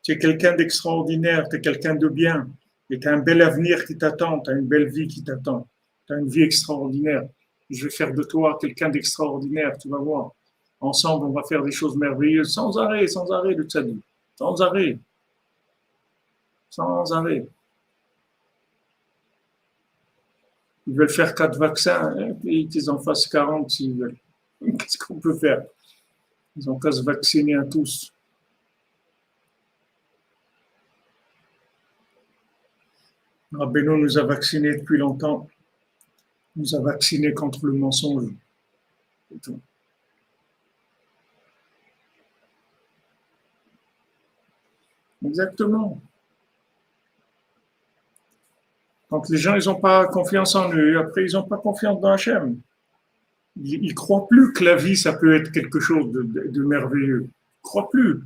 [SPEAKER 1] Tu es quelqu'un d'extraordinaire, tu es quelqu'un de bien. Et tu as un bel avenir qui t'attend, tu as une belle vie qui t'attend. Tu as une vie extraordinaire. Je vais faire de toi quelqu'un d'extraordinaire, tu vas voir. Ensemble, on va faire des choses merveilleuses, sans arrêt, le tzaddik. Sans arrêt. Sans arrêt. Ils veulent faire 4 vaccins, hein, et qu'ils en fassent 40 s'ils veulent. Qu'est-ce qu'on peut faire? Ils ont qu'à se vacciner à tous. Rabbeinu nous a vaccinés depuis longtemps. Il nous a vaccinés contre le mensonge. C'est tout. Exactement. Quand les gens ils n'ont pas confiance en eux, après ils n'ont pas confiance dans Hachem. Ils ne croient plus que la vie, ça peut être quelque chose de merveilleux. Ils ne croient plus.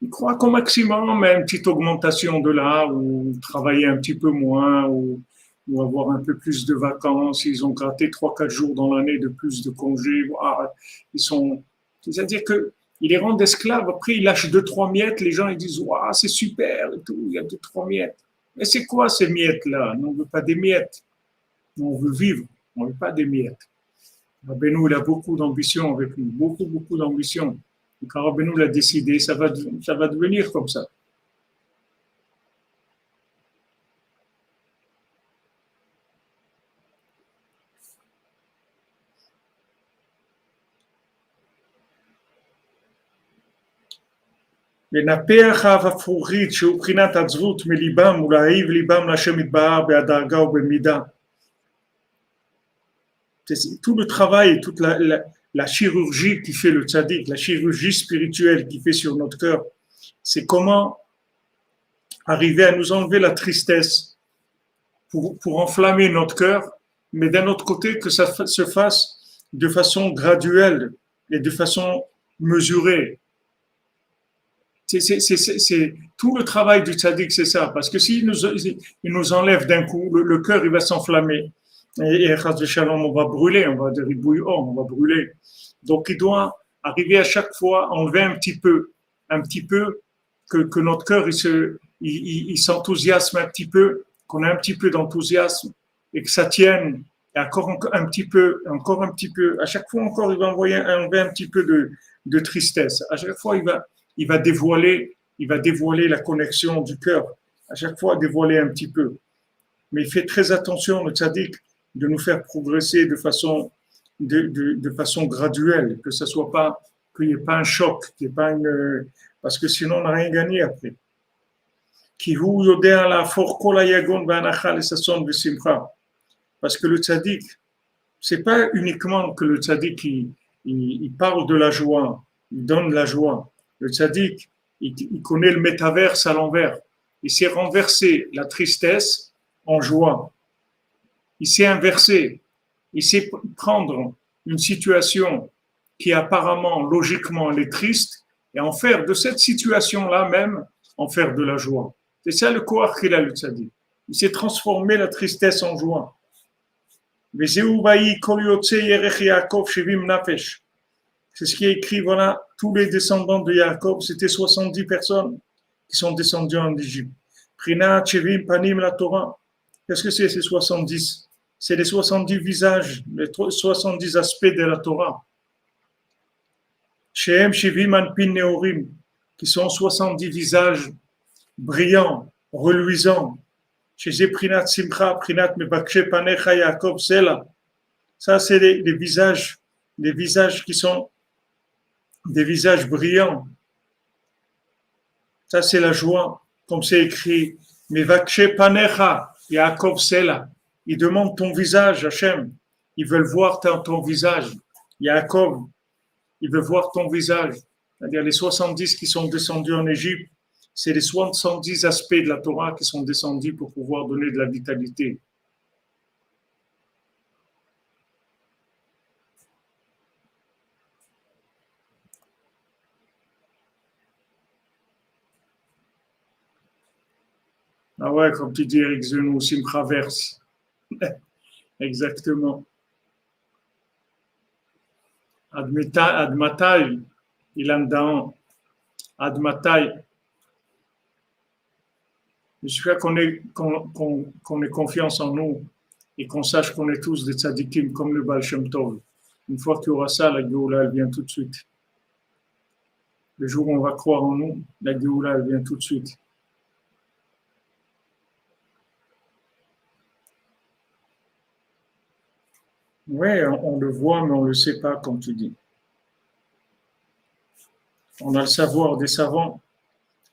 [SPEAKER 1] Ils croient qu'au maximum, mais une petite augmentation de là, ou travailler un petit peu moins, ou avoir un peu plus de vacances. Ils ont gratté 3-4 jours dans l'année de plus de congés. C'est-à-dire qu'ils les rendent esclaves. Après, ils lâchent 2-3 miettes. Les gens ils disent, waouh, c'est super et tout. Il y a 2-3 miettes. Mais c'est quoi ces miettes-là? Nous, on ne veut pas des miettes. Nous, on veut vivre. On ne veut pas des miettes. Rabbeinu, il a beaucoup d'ambition avec nous. Beaucoup, beaucoup d'ambition. Et quand Rabbeinu l'a décidé, ça va devenir comme ça. לנפח אף הפרוכית שהוא בחינת עצבות מליבם ולהאהיב ליבם להשם יתברך בהדרגה ובמידה. C'est tout le travail, toute la chirurgie qui fait le tzaddik, la chirurgie spirituelle qui fait sur notre cœur, c'est comment arriver à nous enlever la tristesse pour enflammer notre cœur, mais d'un autre côté que ça se fasse de façon graduelle et de façon mesurée. C'est tout le travail du tzaddik, c'est ça, parce que s'il nous enlève d'un coup, le cœur il va s'enflammer. Et on va brûler, on va dire bouillon, on va brûler. Donc il doit arriver à chaque fois enlever un petit peu que notre cœur il s'enthousiasme un petit peu, qu'on a un petit peu d'enthousiasme et que ça tienne. Et encore un petit peu, à chaque fois encore il va enlever un petit peu de tristesse. À chaque fois il va il va dévoiler la connexion du cœur. À chaque fois, dévoiler un petit peu. Mais il fait très attention, le tzaddik, de nous faire progresser de façon graduelle, que ça soit pas, qu'il n'y ait pas un choc, qu'il y ait pas parce que sinon on n'a rien gagné après. Parce que le tzaddik, c'est pas uniquement que le tzaddik il parle de la joie, il donne la joie. Le tzaddik, il connaît le métaverse à l'envers. Il sait renverser la tristesse en joie. Il sait inverser. Il sait prendre une situation qui apparemment, logiquement, elle est triste et en faire de cette situation-là même, en faire de la joie. C'est ça le koach qu'il a, le tzaddik. Il sait transformer la tristesse en joie. C'est ce qui est écrit, voilà, tous les descendants de Yaakov, c'était 70 personnes qui sont descendues en Égypte. Prinat, Shevim, Panim, la Torah. Qu'est-ce que c'est ces 70? C'est les 70 visages, les 70 aspects de la Torah. Shehem, Shevim, Anpin, Neorim, qui sont 70 visages brillants, reluisants. Chez Prinat Simcha, Prinat Mebakshe Panecha Yaakov Sela. Ça, c'est les visages qui sont des visages brillants. Ça, c'est la joie, comme c'est écrit. Mebakshe Panecha Yaakov Sela. Ils demandent ton visage, Hachem. Ils veulent voir ton visage. Yaakov, il veut voir ton visage. C'est-à-dire les 70 qui sont descendus en Égypte. C'est les 70 aspects de la Torah qui sont descendus pour pouvoir donner de la vitalité. Ah ouais, comme tu dis, Eric Zenou, Simcha verse. Exactement. Admatai, Ilan Daan. Admatai. J'espère qu'on ait confiance en nous et qu'on sache qu'on est tous des tzadikim comme le Baal Shem Tov. Une fois qu'il y aura ça, la Géoula, elle vient tout de suite. Le jour où on va croire en nous, la Géoula, elle vient tout de suite. Oui, on le voit, mais on ne le sait pas, comme tu dis. On a le savoir des savants,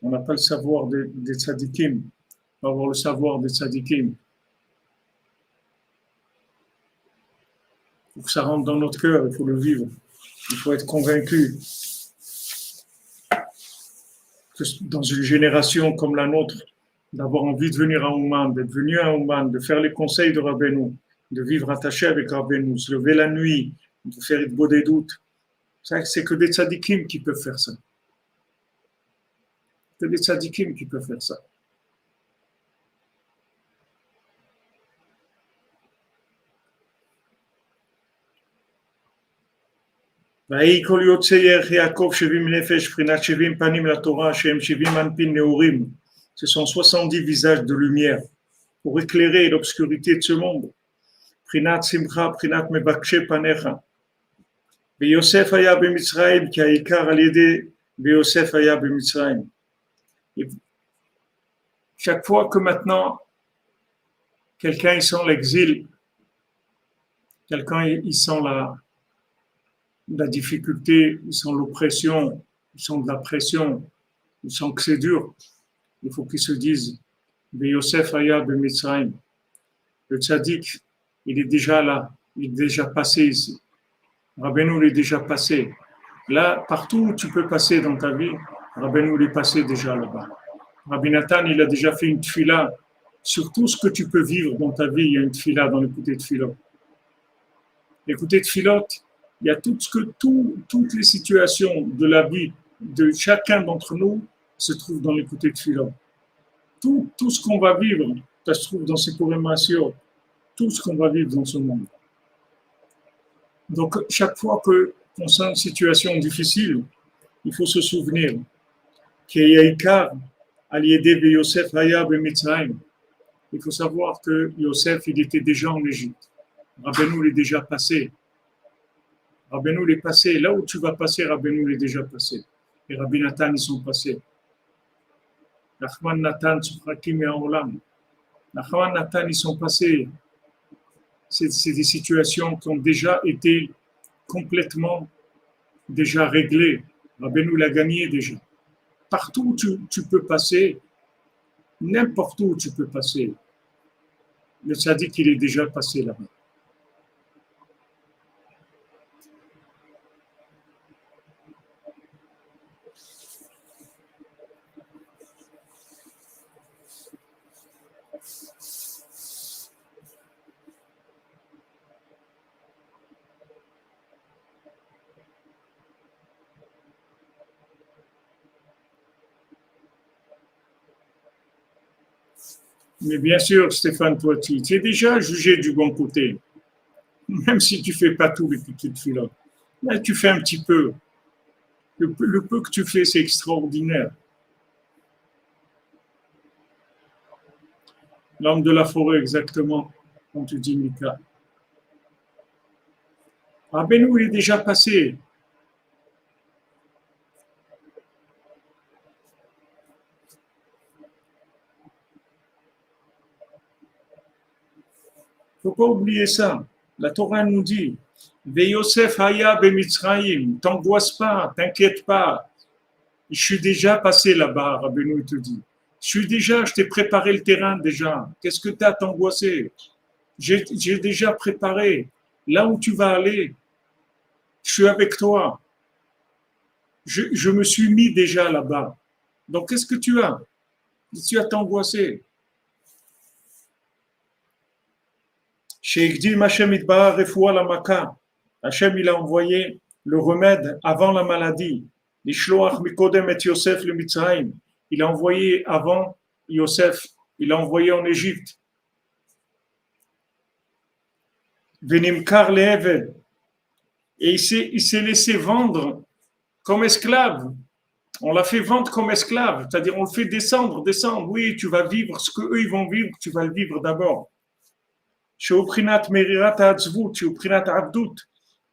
[SPEAKER 1] on n'a pas le savoir des tzadikim. On va avoir le savoir des tzadikim. Pour que ça rentre dans notre cœur, il faut le vivre. Il faut être convaincu que dans une génération comme la nôtre, d'avoir envie de venir à Ouman, d'être venu à Ouman, de faire les conseils de Rabbeinu, de vivre attaché avec Rabbeinu, se lever la nuit, de faire une des doutes. C'est que des tzadikim qui peuvent faire ça. Que des tzadikim qui peuvent faire ça. Ce sont 70 visages de lumière pour éclairer l'obscurité de ce monde. Prinat Simcha, Prinat Mebakshe Panecha. Yosef Aya B'Mitzrayim, qui a Ikar al-Yede, Yosef Aya B'Mitzrayim. Chaque fois que maintenant, quelqu'un il sent l'exil, quelqu'un il sent la difficulté, il sent l'oppression, il sent de la pression, il sent que c'est dur, il faut qu'il se dise Yosef Aya B'Mitzrayim. Le tzaddik, il est déjà là, il est déjà passé ici. Rabbeinu, il est déjà passé. Là, partout où tu peux passer dans ta vie, Rabbeinu, il est passé déjà là-bas. Rabbi Nathan, il a déjà fait une tfila. Sur tout ce que tu peux vivre dans ta vie, il y a une tfila dans l'écouter de Tfilot. L'écouter de Tfilot, il y a toutes les situations de la vie de chacun d'entre nous se trouvent dans l'écouter de Tfilot. Tout ce qu'on va vivre, ça se trouve dans ces programmations. Tout ce qu'on va vivre dans ce monde. Donc, chaque fois qu'on sent une situation difficile, il faut se souvenir qu'il y a Ikar, al-Yede Yosef Aya B'Mitzrayim. Il faut savoir que Yosef, il était déjà en Égypte. Rabbeinu, il est déjà passé. Rabbeinu, il est passé. Là où tu vas passer, Rabbeinu, il est déjà passé. Et Rabbi Nathan, ils sont passés. Nachman Nathan, Tzochakim et Olam. Nachman Nathan, ils sont passés. C'est des situations qui ont déjà été complètement déjà réglées. Rabbeinu l'a gagné déjà. Partout où tu peux passer, n'importe où tu peux passer, le tzaddik, il est déjà passé là-bas. Mais bien sûr, Stéphane, toi, tu es déjà jugé du bon côté, même si tu ne fais pas tout les petites filles. Là, tu fais un petit peu. Le peu que tu fais, c'est extraordinaire. L'homme de la forêt, exactement, comme tu dis, Mika. Ah ben nous, il est déjà passé. Il ne faut pas oublier ça. La Torah nous dit, Ve Yosef haya b'Mitzrayim, t'angoisse pas, t'inquiète pas. Je suis déjà passé là-bas, Rabbeinu te dit. Je t'ai préparé le terrain déjà. Qu'est-ce que tu as à t'angoisser? J'ai déjà préparé. Là où tu vas aller, je suis avec toi. Je me suis mis déjà là-bas. Donc, qu'est-ce que tu as? Tu as t'angoisser. Chez Igdim Hashem Itbarach Refoua la Maka, Hashem il a envoyé le remède avant la maladie. L'Ishloach Mikodem et Yosef le Mitzrayim. Il a envoyé avant Yosef, il a envoyé en Égypte. Venimkar Le'eved. Et il s'est laissé vendre comme esclave. On l'a fait vendre comme esclave, c'est-à-dire on le fait descendre. Oui, tu vas vivre ce qu'eux ils vont vivre, tu vas le vivre d'abord.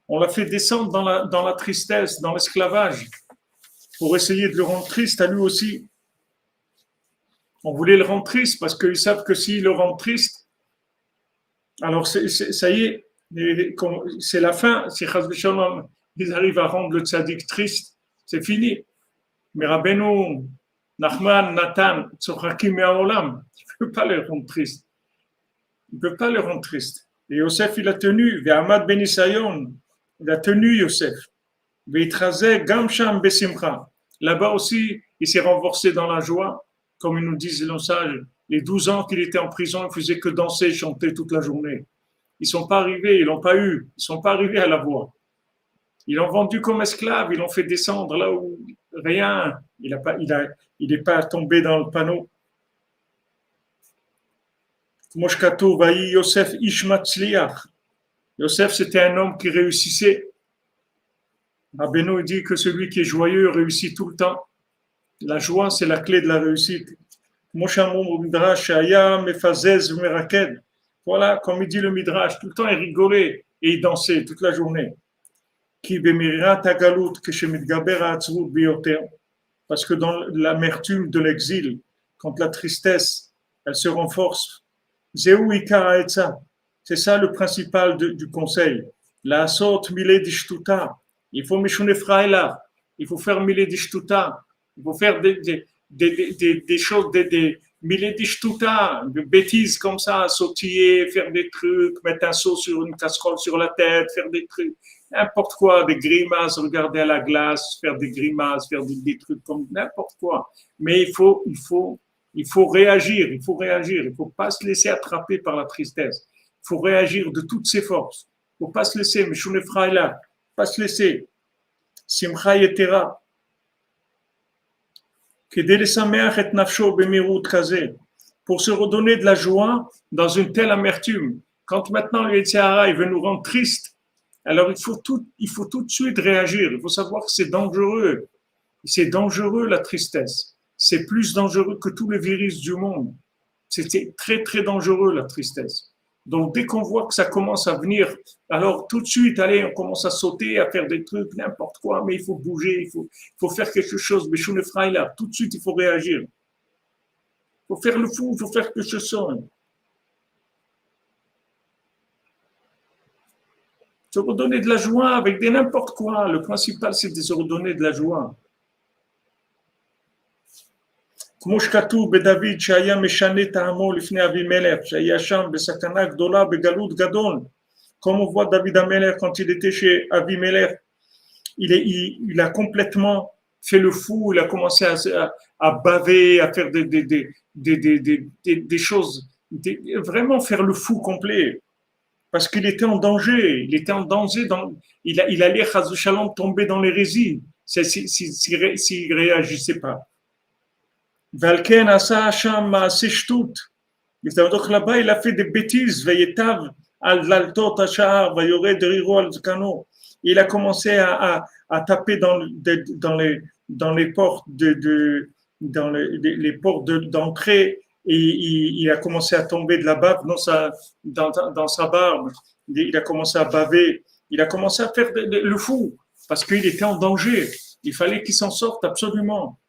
[SPEAKER 1] On l'a fait descendre dans la tristesse, dans l'esclavage, pour essayer de le rendre triste à lui aussi. On voulait le rendre triste parce qu'ils savent que s'ils le rendent triste, alors ça y est, c'est la fin. Si ils arrivent à rendre le tzaddik triste, c'est fini. Mais Rabbeinu, Nachman, Nathan, Tzochakim et Olam, il ne peut pas le rendre triste. Il ne peut pas le rendre triste. Et Yosef, il a tenu, Ve'amad ben Isayon, il a tenu Yosef. Ve'itrazeh gamsham besimcha. Là-bas aussi, il s'est renversé dans la joie, comme ils nous disent les sages. Les 12 ans qu'il était en prison, il faisait que danser, chanter toute la journée. Ils ne sont pas arrivés, ils l'ont pas eu. Ils ne sont pas arrivés à la voix. Ils l'ont vendu comme esclave, ils l'ont fait descendre là où rien. Il n'est pas tombé dans le panneau. Yosef Ishmatzliach. Yosef, c'était un homme qui réussissait. Rabbeinu dit que celui qui est joyeux réussit tout le temps. La joie, c'est la clé de la réussite. Voilà, comme il dit le Midrash, tout le temps il rigolait et il dansait toute la journée. Parce que dans l'amertume de l'exil, quand la tristesse, elle se renforce, c'est ça le principal du conseil. La sorte milé d'ishtuta. Il faut mishunefraïla. Il faut faire milé d'ishtuta. Il faut faire des choses, des milé d'ishtuta, de bêtises comme ça, sautiller, faire des trucs, mettre un seau sur une casserole sur la tête, faire des trucs, n'importe quoi, des grimaces, regarder à la glace, faire des grimaces, faire des trucs comme n'importe quoi. Mais il faut réagir, il ne faut pas se laisser attraper par la tristesse. Il faut réagir de toutes ses forces. Il ne faut pas se laisser, mais Shunefraïla, pas se laisser. Simcha yetera. Pour se redonner de la joie dans une telle amertume. Quand maintenant le Yetzirah, il veut nous rendre tristes, alors il faut tout de suite réagir. Il faut savoir que c'est dangereux. C'est dangereux la tristesse. C'est plus dangereux que tous les virus du monde. C'était très, très dangereux, la tristesse. Donc, dès qu'on voit que ça commence à venir, alors tout de suite, allez, on commence à sauter, à faire des trucs, n'importe quoi, mais il faut bouger, il faut faire quelque chose. Mais Shunefraïla, tout de suite, il faut réagir. Il faut faire le fou, il faut faire que je sonne. Se redonner de la joie avec des n'importe quoi. Le principal, c'est de se redonner de la joie. כמו שכתוב בדוד שהיה משנה טעמו לפני אבימלך, שהיה שם בסכנה גדולה בגלות גדול. Comme on voit David Amelech quand il était chez Abimelech, il a complètement fait le fou, il a commencé à baver, à faire des choses, vraiment faire le fou complet. Parce qu'il était en danger, il allait, Chazou Shalom, tomber dans l'hérésie s'il ne réagissait pas. Valken Asa Hacham Maaseh Shtut. Donc là-bas, il a fait des bêtises. Vayetav al laltot hashar vayored riro al zkano. Il a commencé à taper dans les portes les portes d'entrée et il a commencé à tomber de la bave dans sa barbe. Il a commencé à baver. Il a commencé à faire le fou parce qu'il était en danger. Il fallait qu'il s'en sorte absolument.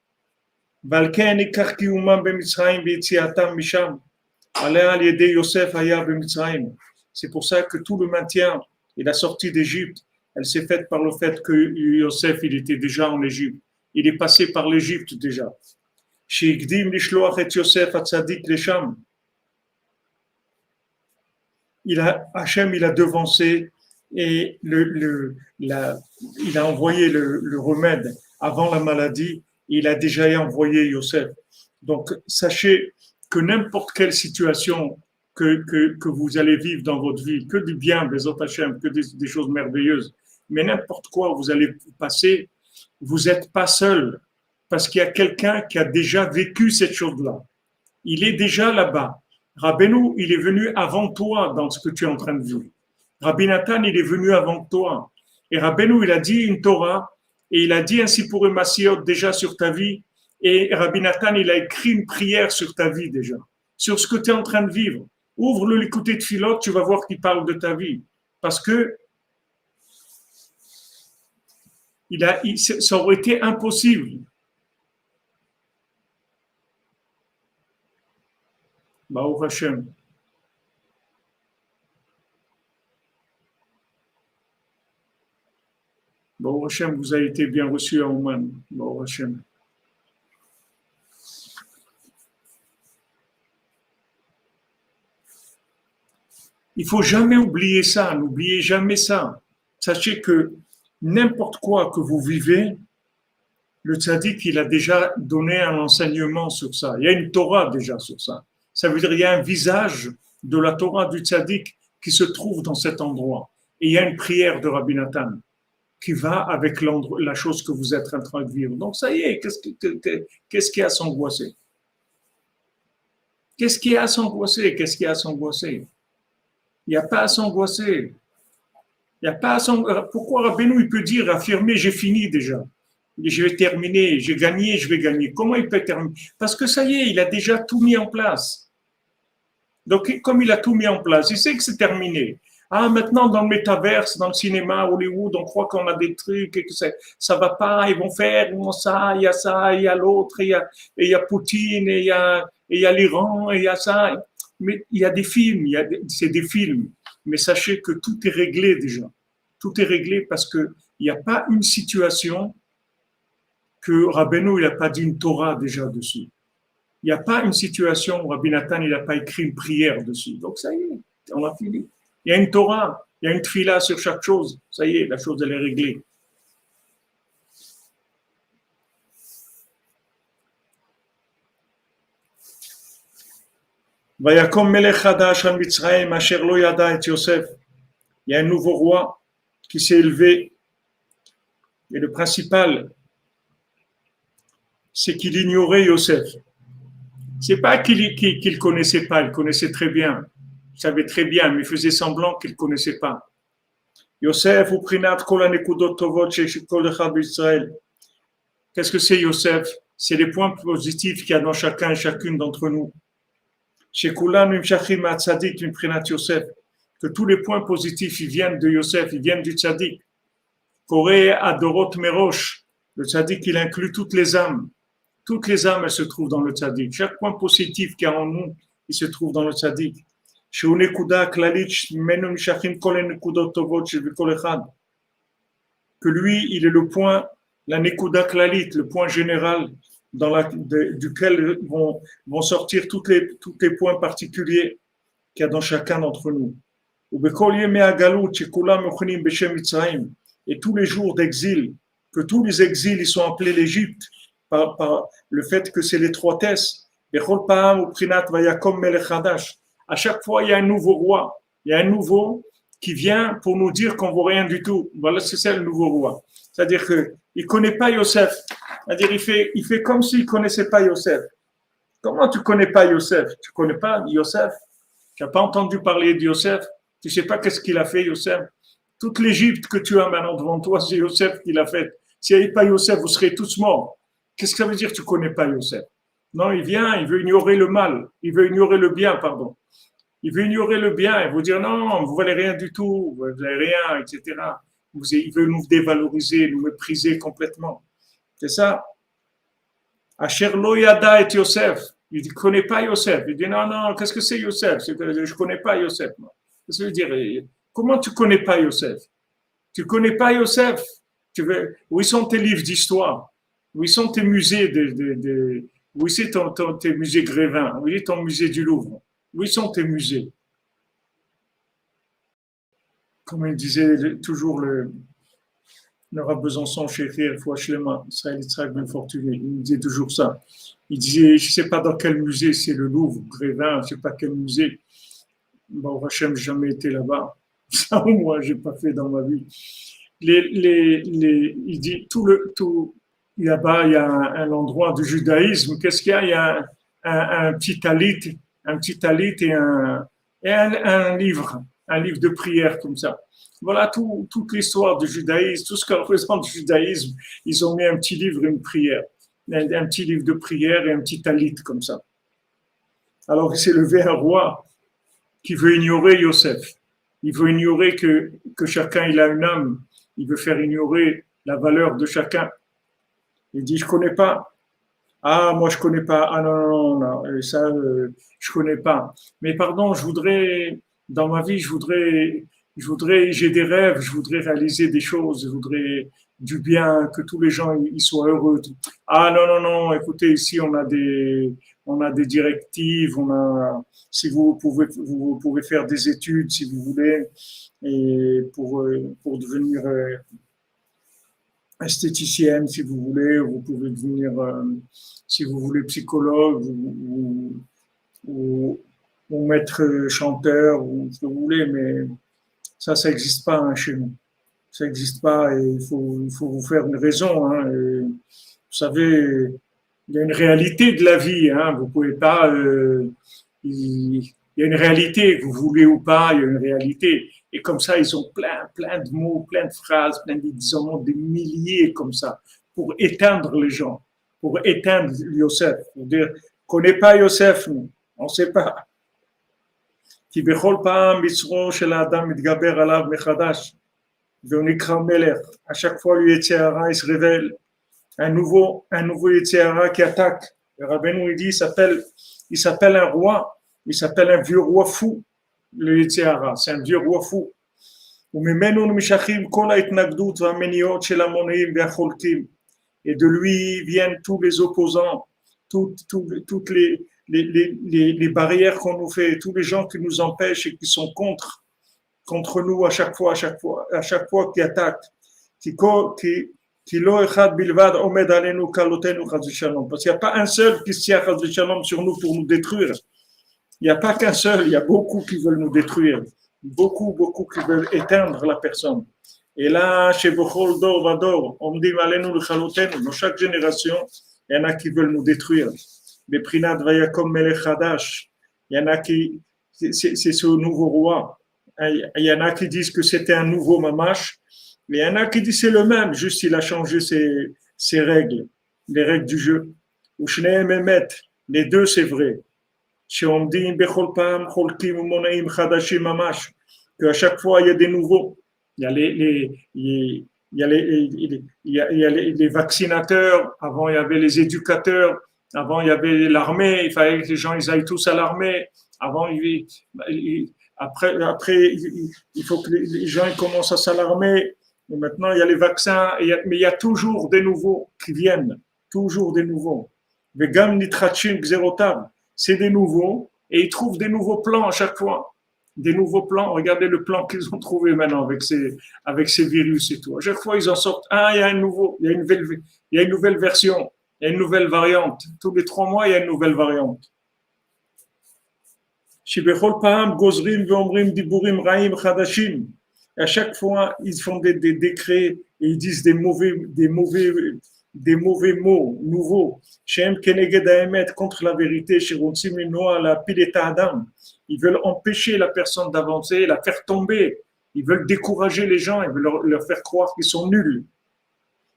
[SPEAKER 1] Valken ikarkiumam b'Mitzrayim b'yitziatam misham. C'est pour ça que tout le maintien et la sortie d'Égypte, elle s'est faite par le fait que Yosef, il était déjà en Égypte. Il est passé par l'Égypte déjà. Hachem, il a devancé et il a envoyé le remède avant la maladie. Il a déjà envoyé Yosef. Donc, sachez que n'importe quelle situation que vous allez vivre dans votre vie, que du bien, Bezot Hashem, que des choses merveilleuses, mais n'importe quoi vous allez passer, vous n'êtes pas seul, parce qu'il y a quelqu'un qui a déjà vécu cette chose-là. Il est déjà là-bas. Rabbeinu, il est venu avant toi dans ce que tu es en train de vivre. Rabbi Nathan, il est venu avant toi. Et Rabbeinu, il a dit une Torah, et il a dit ainsi pour un Massiot déjà sur ta vie, et Rabbi Nathan, il a écrit une prière sur ta vie déjà, sur ce que tu es en train de vivre. Ouvre-le l'écouter de Philot, tu vas voir qu'il parle de ta vie. Parce que ça aurait été impossible. Baruch Hashem. Baruch Hashem, vous avez été bien reçu à Ouman. Baruch Hashem. Il faut jamais oublier ça, n'oubliez jamais ça. Sachez que n'importe quoi que vous vivez, le tzaddik, il a déjà donné un enseignement sur ça. Il y a une Torah déjà sur ça. Ça veut dire qu'il y a un visage de la Torah du tzaddik qui se trouve dans cet endroit. Et il y a une prière de Rabbi Nathan qui va avec la chose que vous êtes en train de vivre. Donc ça y est, qu'est-ce qu'il y a à s'angoisser? Qu'est-ce qu'il y a à s'angoisser? Qu'est-ce qu'il y a à s'angoisser? Il n'y a pas à s'angoisser. Il n'y a pas à s'angoisser. Pourquoi Rabbeinu, il peut dire, affirmer, j'ai fini déjà. Je vais terminer, j'ai gagné, je vais gagner. Comment il peut terminer? Parce que ça y est, il a déjà tout mis en place. Donc, comme il a tout mis en place, il sait que c'est terminé. Ah, maintenant, dans le métaverse, dans le cinéma, Hollywood, on croit qu'on a des trucs et que ça va pas, ils vont faire ça, il y a l'autre, et il y a Poutine, et il y a l'Iran, et il y a ça. Mais il y a des films, c'est des films. Mais sachez que tout est réglé déjà. Tout est réglé parce que il n'y a pas une situation que Rabbeinu, il n'a pas dit une Torah déjà dessus. Il n'y a pas une situation où Rabbi Nathan, il n'a pas écrit une prière dessus. Donc ça y est, on a fini. Il y a une Torah, il y a une tfila sur chaque chose. Ça y est, la chose, elle est réglée. Vayakom melech chadash al Mitzrayim asher lo yada et Yosef. Il y a un nouveau roi qui s'est élevé. Et le principal, c'est qu'il ignorait Yosef. C'est pas qu'il ne connaissait pas, il connaissait très bien. Il savait très bien, mais il faisait semblant qu'il ne connaissait pas. Yosef ou prinat kol hanekudot tovot shel kol echad b'Israël. Qu'est-ce que c'est Yosef? C'est les points positifs qu'il y a dans chacun et chacune d'entre nous. Chez Kulan Mimshachim Atzadik Miprinat Yosef, que tous les points positifs ils viennent de Yosef, ils viennent du Tzadik. Koré Adorot Merosh, le Tzadik il inclut toutes les âmes, toutes les âmes, elles se trouvent dans le tzaddik. Chaque point positif qu'il y a en nous, il se trouve dans le tzaddik. Que lui, il est le point, la nekuda klalit, le point général duquel vont sortir tous les points particuliers qu'il y a dans chacun d'entre nous. Et tous les jours d'exil, que tous les exils ils sont appelés l'Égypte par le fait que c'est l'étroitesse. À chaque fois, il y a un nouveau roi, il y a un nouveau qui vient pour nous dire qu'on ne vaut rien du tout. Voilà, c'est ça le nouveau roi. C'est-à-dire qu'il ne connaît pas Yosef. C'est-à-dire il fait comme s'il ne connaissait pas Yosef. Comment tu ne connais pas Yosef? Tu ne connais pas Yosef? Tu n'as pas entendu parler de Yosef? Tu ne sais pas qu'est-ce qu'il a fait, Yosef? Toute l'Égypte que tu as maintenant devant toi, c'est Yosef qui l'a fait. S'il n'y avait pas Yosef, vous serez tous morts. Qu'est-ce que ça veut dire tu ne connais pas Yosef? Non, il vient, il veut ignorer le mal. Il veut ignorer le bien, pardon. Il veut ignorer le bien et vous dire non, vous ne valez rien du tout, vous ne valez rien, etc. Il veut nous dévaloriser, nous mépriser complètement. C'est ça. Asher lo yada et Yosef. Il ne connaît pas Yosef. Il dit non, qu'est-ce que c'est Yosef? Je ne connais pas Yosef. Qu'est-ce que ça veut dire? Comment tu ne connais pas Yosef? Tu ne connais pas Yosef? Où sont tes livres d'histoire? Où sont tes musées où sont tes musées Grévin? Où est ton musée du Louvre? Où sont tes musées? Comme il disait toujours le Rav Besançon, Shekher, Fouachlema, Israël Yitzhak Ben Fortuné, il disait toujours ça. Il disait, je ne sais pas dans quel musée, c'est le Louvre, Grévin, je ne sais pas quel musée. Bon, Hachem, j'ai jamais été là-bas. Ça, moi, je n'ai pas fait dans ma vie. Il dit, là-bas, il y a un endroit du judaïsme. Qu'est-ce qu'il y a? Il y a un petit talit et un livre de prière comme ça. Voilà toute l'histoire du judaïsme, tout ce que représente le judaïsme. Ils ont mis un petit livre et une prière, un petit livre de prière et un petit talit comme ça. Alors il s'est levé un roi qui veut ignorer Yosef. Il veut ignorer que chacun il a une âme. Il veut faire ignorer la valeur de chacun. Il dit, je ne connais pas. Ah, moi, je ne connais pas. Ah, non, ça, je ne connais pas. Mais pardon, dans ma vie, j'ai des rêves, je voudrais réaliser des choses, je voudrais du bien, que tous les gens ils soient heureux. Ah, non, écoutez, ici, on a des directives, si vous pouvez faire des études, si vous voulez, et pour devenir esthéticienne, si vous voulez, vous pouvez devenir, si vous voulez, psychologue ou maître chanteur, ou ce que vous voulez, mais ça n'existe pas chez nous. Ça n'existe pas et il faut vous faire une raison. Vous savez, il y a une réalité de la vie. Vous pouvez pas. Il y a une réalité, que vous voulez ou pas, il y a une réalité. Et comme ça, ils ont plein de mots, plein de phrases, disons, des milliers comme ça, pour éteindre les gens, pour éteindre Yosef. Pour dire, on ne connaît pas Yosef, nous, on ne sait pas. כי בכל פעם מצרו של האדם מתגבר עליו מחדש, והוא נקרא מלך. À chaque fois, le Yetzer Hara, il se révèle un nouveau Yetzer Hara qui attaque. Le Rabbeinu, il dit, il s'appelle un roi, il s'appelle un vieux roi fou, le Yetzer Hara, c'est un vieux roi fou. וממנו נמשכים כל ההתנגדות והמניעות של המונעים והחולקים. Et de lui viennent tous les opposants, toutes les barrières qu'on nous fait, tous les gens qui nous empêchent et qui sont contre nous à chaque fois qui attaquent, parce qu'il n'y a pas un seul qui se tient sur nous pour nous détruire. Il n'y a pas qu'un seul, il y a beaucoup qui veulent nous détruire, beaucoup qui veulent éteindre la personne. Et là, chez Bochol Dor Vador, on me dit dans chaque génération, il y en a qui veulent nous détruire. Beprinat Vayakom Melech Hadash. Il y en a qui, c'est ce nouveau roi. Il y en a qui disent que c'était un nouveau mamash. Mais il y en a qui disent que c'est le même, juste il a changé ses règles, les règles du jeu. Ou Shneem Emet, les deux c'est vrai. Sheomdim Bechol Pam Cholkim Monaim Hadashim Mamash. Qu'à chaque fois il y a des nouveaux. Il y a il y a il y a les vaccinateurs, avant il y avait les éducateurs, avant il y avait l'armée, il fallait que les gens ils aillent tous à l'armée, avant après il faut que les gens ils commencent à s'alarmer, et maintenant il y a les vaccins, mais il y a toujours des nouveaux qui viennent, toujours des nouveaux. Vegam nitrachin xerotab, c'est des nouveaux, et ils trouvent des nouveaux plans à chaque fois. Des nouveaux plans. Regardez le plan qu'ils ont trouvé maintenant avec ces virus et tout. À chaque fois, ils en sortent un, il y a un nouveau, il y a une nouvelle version, il y a une nouvelle variante. Tous les 3 mois, il y a une nouvelle variante. À chaque fois, ils font des décrets et ils disent des mauvais mots nouveaux. Shem keneged haemet, contre la vérité. Shirontsim linoa la pileta adam. Ils veulent empêcher la personne d'avancer, la faire tomber. Ils veulent décourager les gens, ils veulent leur faire croire qu'ils sont nuls.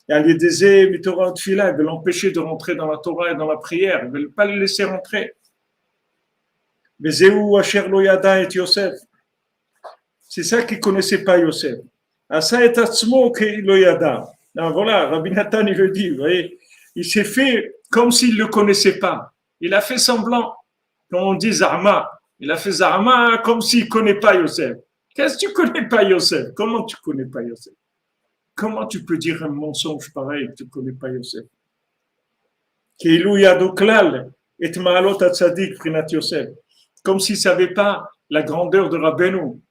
[SPEAKER 1] Et à l'Yedézé, Mitorah Tfila, ils veulent l'empêcher de rentrer dans la Torah et dans la prière. Ils ne veulent pas le laisser rentrer. Mais Zéou Asher Loyada et Yosef. C'est ça qu'ils ne connaissaient pas Yosef. Asa et Atzmo Loyada. Voilà, Rabbi Nathan, il le dit, vous voyez. Il s'est fait comme s'il ne le connaissait pas. Il a fait semblant, comme on dit Zahma. Il a fait Zahma comme s'il ne connaît pas Yosef. Qu'est-ce que tu ne connais pas Yosef? Comment tu ne connais pas Yosef? Comment tu peux dire un mensonge pareil que tu ne connais pas Yosef? Comme s'il ne savait pas la grandeur de Rabbeinu.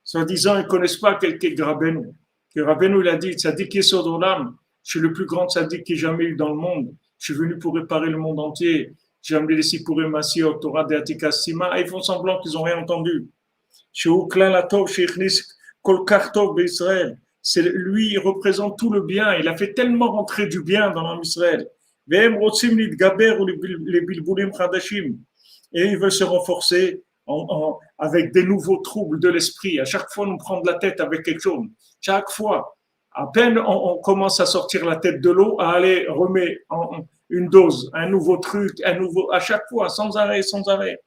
[SPEAKER 1] Soi-disant, ils ne connaissent pas quel est Rabbeinu. Que Rabbeinu, il a dit, Tzadik Yesod Olam, je suis le plus grand tzadik qu'il y ait jamais eu dans le monde. Je suis venu pour réparer le monde entier. J'ai amené les Sipurei Mashiach, Torah de Atika Sima, et ils font semblant qu'ils n'ont rien entendu. Chez Oukla Latov, chez Ichnis, Kol Kartov Israël. C'est lui, il représente tout le bien. Il a fait tellement rentrer du bien dans l'homme Israël. Et il veut se renforcer avec des nouveaux troubles de l'esprit. À chaque fois, nous prendre la tête avec quelque chose. Chaque fois, à peine on commence à sortir la tête de l'eau, à aller remettre une dose, un nouveau truc, à chaque fois, sans arrêt, sans arrêt.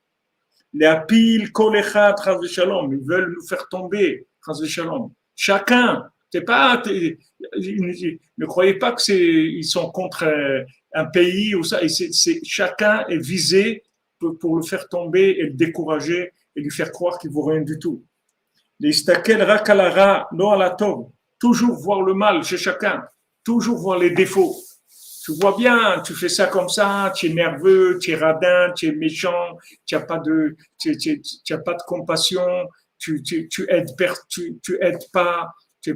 [SPEAKER 1] Les apil, kolechat, shalom, ils veulent nous faire tomber, shalom. Chacun, ne croyez pas que ils sont contre un pays ou ça. Chacun est visé pour le faire tomber et le décourager et lui faire croire qu'il ne vaut rien du tout. Les istakel rakalara, no alatov, toujours voir le mal chez chacun, toujours voir les défauts. Tu vois bien, tu fais ça comme ça, tu es nerveux, tu es radin, tu es méchant, tu n'as pas de compassion, tu aides pas, tu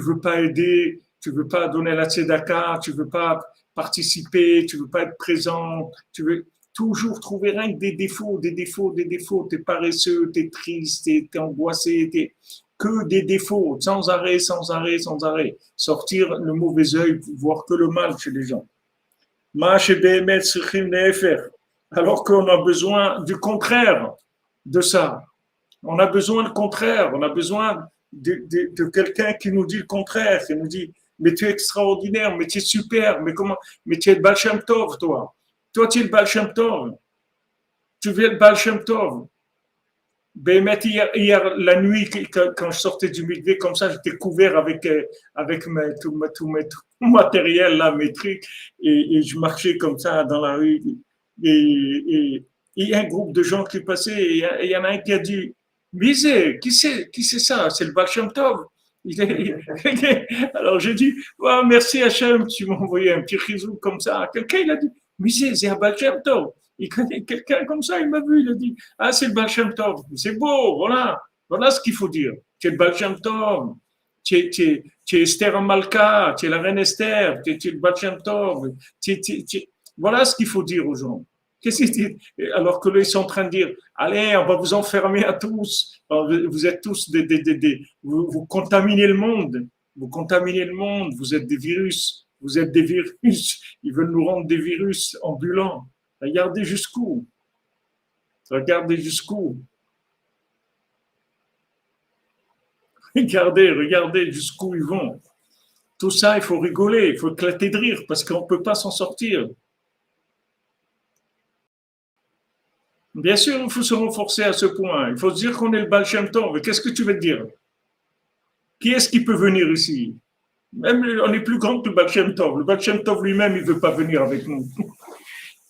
[SPEAKER 1] veux pas aider, tu veux pas donner la tzedaka, tu veux pas participer, tu veux pas être présent, tu veux toujours trouver rien que des défauts, t'es paresseux, t'es triste, t'es angoissé, que des défauts, sans arrêt, sans arrêt, sans arrêt. Sortir le mauvais œil, voir que le mal chez les gens. Alors qu'on a besoin du contraire de ça. On a besoin du contraire, on a besoin de quelqu'un qui nous dit le contraire, qui nous dit mais tu es extraordinaire, mais tu es super, mais tu es le Baal Shem Tov, toi. Toi, tu es le Baal Shem Tov. Tu viens le Baal Shem Tov. Hier, la nuit, quand je sortais du mikvé, comme ça, j'étais couvert avec tout mon matériel, là, mes trucs, et je marchais comme ça dans la rue. Et il y a un groupe de gens qui passaient, et il y en a un qui a dit, Misé, qui c'est ça? C'est le Baal Shem Tov. Alors j'ai dit, oh, merci Hachem, tu m'as envoyé un petit rizou comme ça. Quelqu'un, il a dit, Misé, c'est un Baal Shem Tov. Il connaît quelqu'un comme ça, il m'a vu, il a dit, ah, c'est le Baal Shem Tov. C'est beau, voilà. Voilà ce qu'il faut dire. Tu es le Baal Shem Tov. Tu es Esther Malka, tu es la reine Esther, tu es le Baal Shem Tov. Voilà ce qu'il faut dire aux gens. Qu'est-ce qu'ils disent? Alors que là, ils sont en train de dire, allez, on va vous enfermer à tous. Vous êtes tous vous contaminez le monde. Vous contaminez le monde. Vous êtes des virus. Vous êtes des virus. Ils veulent nous rendre des virus ambulants. Regardez jusqu'où. Regardez jusqu'où. Regardez jusqu'où ils vont. Tout ça, il faut rigoler, il faut éclater de rire parce qu'on ne peut pas s'en sortir. Bien sûr, il faut se renforcer à ce point. Il faut se dire qu'on est le Baal Shem Tov. Mais qu'est-ce que tu veux dire? Qui est-ce qui peut venir ici? Même on est plus grand que le Baal Shem Tov. Le Baal Shem Tov lui-même, il ne veut pas venir avec nous.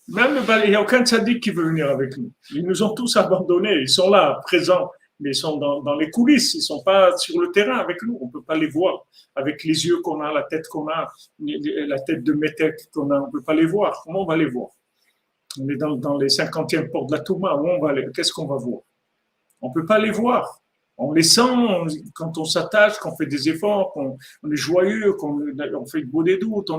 [SPEAKER 1] Même il n'y a aucun tzaddik qui veut venir avec nous. Ils nous ont tous abandonnés. Ils sont là, présents, mais ils sont dans les coulisses. Ils ne sont pas sur le terrain avec nous. On ne peut pas les voir. Avec les yeux qu'on a, la tête qu'on a, la tête de Métek qu'on a, on ne peut pas les voir. Comment on va les voir? On est dans les 50e portes de la Touma. Où on va aller? Qu'est-ce qu'on va voir? On ne peut pas les voir. On les sent quand on s'attache, qu'on fait des efforts, qu'on on est joyeux, qu'on fait beau des doutes,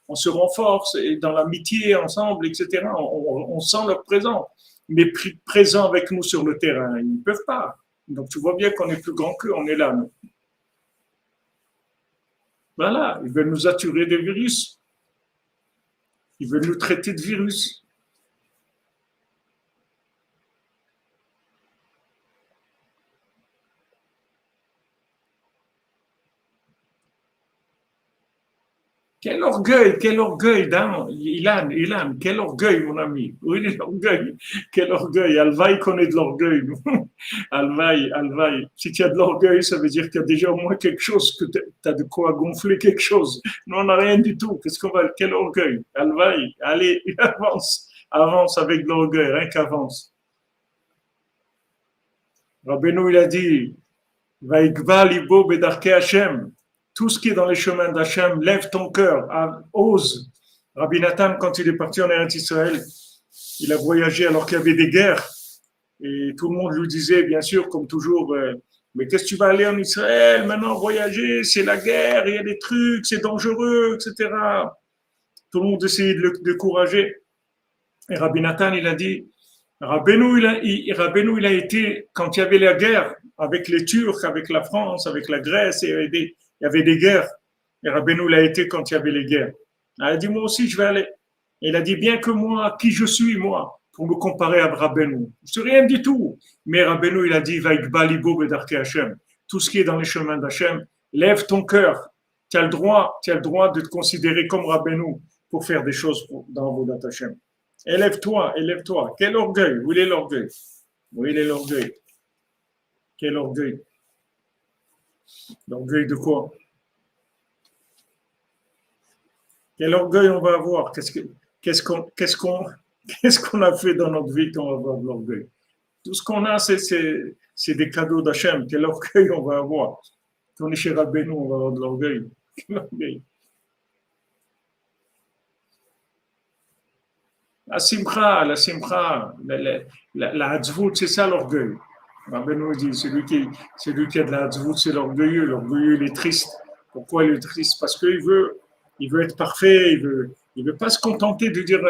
[SPEAKER 1] on se renforce et dans l'amitié ensemble, etc. On sent leur présence. Mais présents avec nous sur le terrain, ils ne peuvent pas. Donc tu vois bien qu'on est plus grand qu'eux, on est là. Nous. Voilà, ils veulent nous attirer des virus. Ils veulent nous traiter de virus. Quel orgueil, Ilan, quel orgueil, mon ami. Oui, l'orgueil, quel orgueil. Alvaï connaît de l'orgueil. Alvaï. Si tu as de l'orgueil, ça veut dire qu'il y a déjà au moins quelque chose, que tu as de quoi gonfler quelque chose. Nous, on n'a rien du tout. Qu'est-ce qu'on va, quel orgueil. Alvaï, allez, avance avec de l'orgueil, rien qu'avance. Rabbeinu, il a dit, Vaïkva libo bedarke Hashem. Tout ce qui est dans les chemins d'Hachem, lève ton cœur, ose. Rabbi Nathan, quand il est parti en Eretz Israël, il a voyagé alors qu'il y avait des guerres. Et tout le monde lui disait, bien sûr, comme toujours, mais qu'est-ce que tu vas aller en Israël maintenant, voyager, c'est la guerre, il y a des trucs, c'est dangereux, etc. Tout le monde essayait de le décourager. Et Rabbi Nathan, il a dit, Rabbeinu, il a été, quand il y avait la guerre avec les Turcs, avec la France, avec la Grèce, il y avait des guerres. Et Rabbeinu, il a été quand il y avait les guerres. Il a dit, moi aussi, je vais aller. Et il a dit, bien que moi, qui je suis, moi, pour me comparer à Rabbeinu. Je ne suis rien du tout. Mais Rabbeinu, il a dit, Vaïkba libo bedarke Hashem. Tout ce qui est dans les chemins d'Hachem, lève ton cœur. Tu as le droit de te considérer comme Rabbeinu pour faire des choses dans Vodat Hashem. Élève-toi. Quel orgueil. Où est l'orgueil? Où est l'orgueil? Quel orgueil? L'orgueil de quoi? Quel orgueil on va avoir? Qu'est-ce qu'on a fait dans notre vie quand on va avoir de l'orgueil? Tout ce qu'on a, c'est des cadeaux d'Hachem. Quel orgueil on va avoir? Quand on est chez Rabbeinu, on va avoir de l'orgueil. Quel orgueil? La simcha, la hatzvout, c'est ça l'orgueil. Rabbeinu dit, celui qui a de la hatzvout, c'est l'orgueilleux. L'orgueilleux, il est triste. Pourquoi il est triste? Parce qu'il veut être parfait, il veut pas se contenter de dire,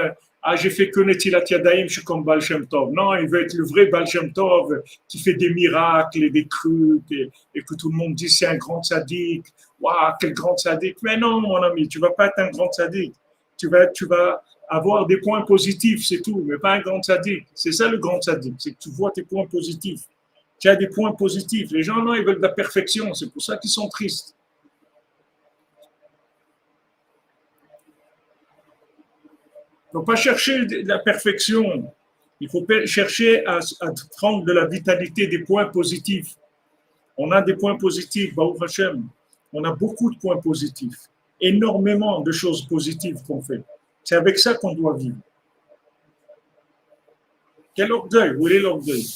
[SPEAKER 1] j'ai fait que Netilat Yadayim, je suis comme Baal Shem Tov. Non, il veut être le vrai Baal Shem Tov, qui fait des miracles et des trucs, et que tout le monde dit, c'est un grand sadique. Waouh, quel grand sadique. Mais non, mon ami, tu vas pas être un grand sadique. Tu vas avoir des points positifs, c'est tout, mais pas un grand sadique. C'est ça le grand sadique, c'est que tu vois tes points positifs. Tu as des points positifs. Les gens, non, ils veulent de la perfection, c'est pour ça qu'ils sont tristes. Il ne faut pas chercher de la perfection. Il faut chercher à prendre de la vitalité, des points positifs. On a des points positifs, Baruch Hashem. On a beaucoup de points positifs. Énormément de choses positives qu'on fait. C'est avec ça qu'on doit vivre. Quel orgueil? Où est l'orgueil?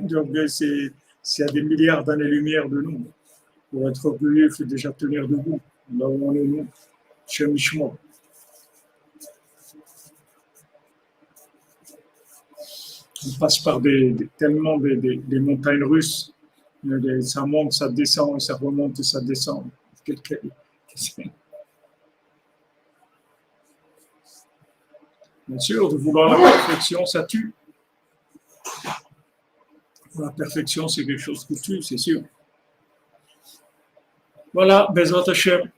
[SPEAKER 1] L'orgueil, c'est à des milliards d'années-lumière de nous. Pour être orgueilleux, il faut déjà tenir debout. Là où on est, nous, chez Mishmo. On passe par tellement des montagnes russes. Ça monte, ça descend, et ça remonte et ça descend. Bien sûr, de vouloir la perfection, ça tue. La perfection, c'est quelque chose qui tue, c'est sûr. Voilà, Bezrat Hashem.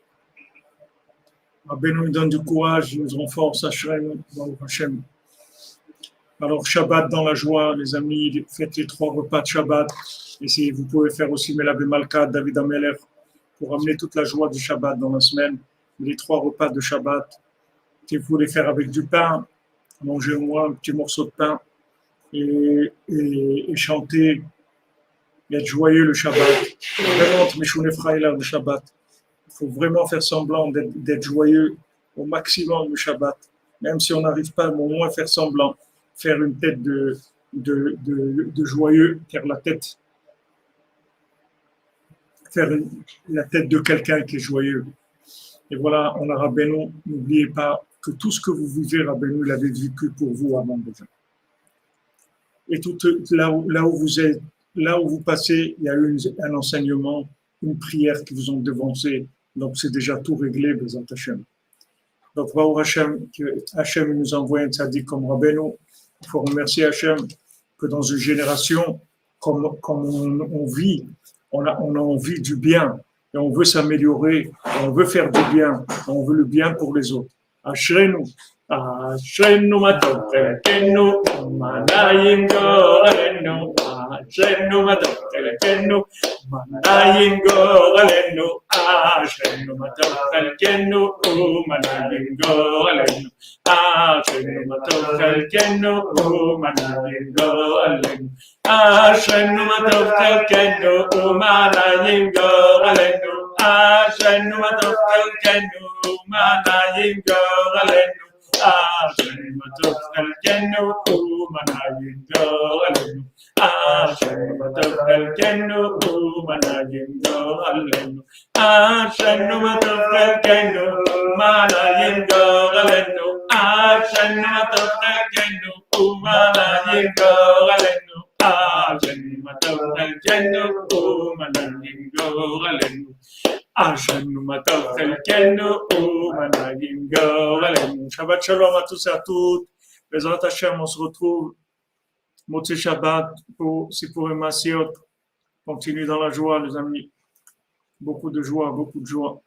[SPEAKER 1] Rabbeinu nous donne du courage, il nous renforce, Hashem. Alors, Shabbat dans la joie, les amis, faites les 3 repas de Shabbat. Et si vous pouvez faire aussi Melavé Malka, David Ameler, pour amener toute la joie du Shabbat dans la semaine. Les 3 repas de Shabbat, si vous voulez faire avec du pain, mangez au moins un petit morceau de pain et chanter et être joyeux le Shabbat. Vraiment, Meshouné Fraïla le Shabbat. Il faut vraiment faire semblant d'être joyeux au maximum le Shabbat. Même si on n'arrive pas, mais au moins faire semblant, faire une tête de joyeux, faire la tête de quelqu'un qui est joyeux. Et voilà, on a Rabbeinu, n'oubliez pas que tout ce que vous vivez, Rabbeinu l'avait vécu pour vous avant déjà. Et tout là où vous êtes, là où vous passez, il y a eu un enseignement, une prière qui vous ont devancé. Donc c'est déjà tout réglé, Bezat Hashem. Donc, Baruch Hashem, que Hashem nous envoie un tzaddik comme Rabbeinu. Il faut remercier Hashem que dans une génération, comme on vit, on a envie du bien et on veut s'améliorer, on veut faire du bien, on veut le bien pour les autres. Ashrenu, Ashrenu matov chelkenu, manayim gorelenu, Ashrenu matov chelkenu, manayim gorelenu, Ashrenu matov chelkenu, manayim gorelenu, Ashrenu matov chelkenu, manayim gorelenu, Ashrenu matov chelkenu, manayim gorelenu, Ashrenu matov chelkenu, manayim gorelenu, Ashrenu matov chelkenu, manayim gorelenu, Ashrenu matov chelkenu, manayim gorelenu, Ashrenu matov chelkenu, manayim gorelenu, Ashrenu matov chelkenu, manayim gorelenu, Ashrenu matov chelkenu, manayim gorelenu. Ashrenu matov chelkenu, manayim gorelenu. Shabbat shalom à tous et à toutes. Bezrat Hashem, on se retrouve Motzei Shabbat pour Sipurim Masiot. Continue dans la joie, les amis. Beaucoup de joie, beaucoup de joie.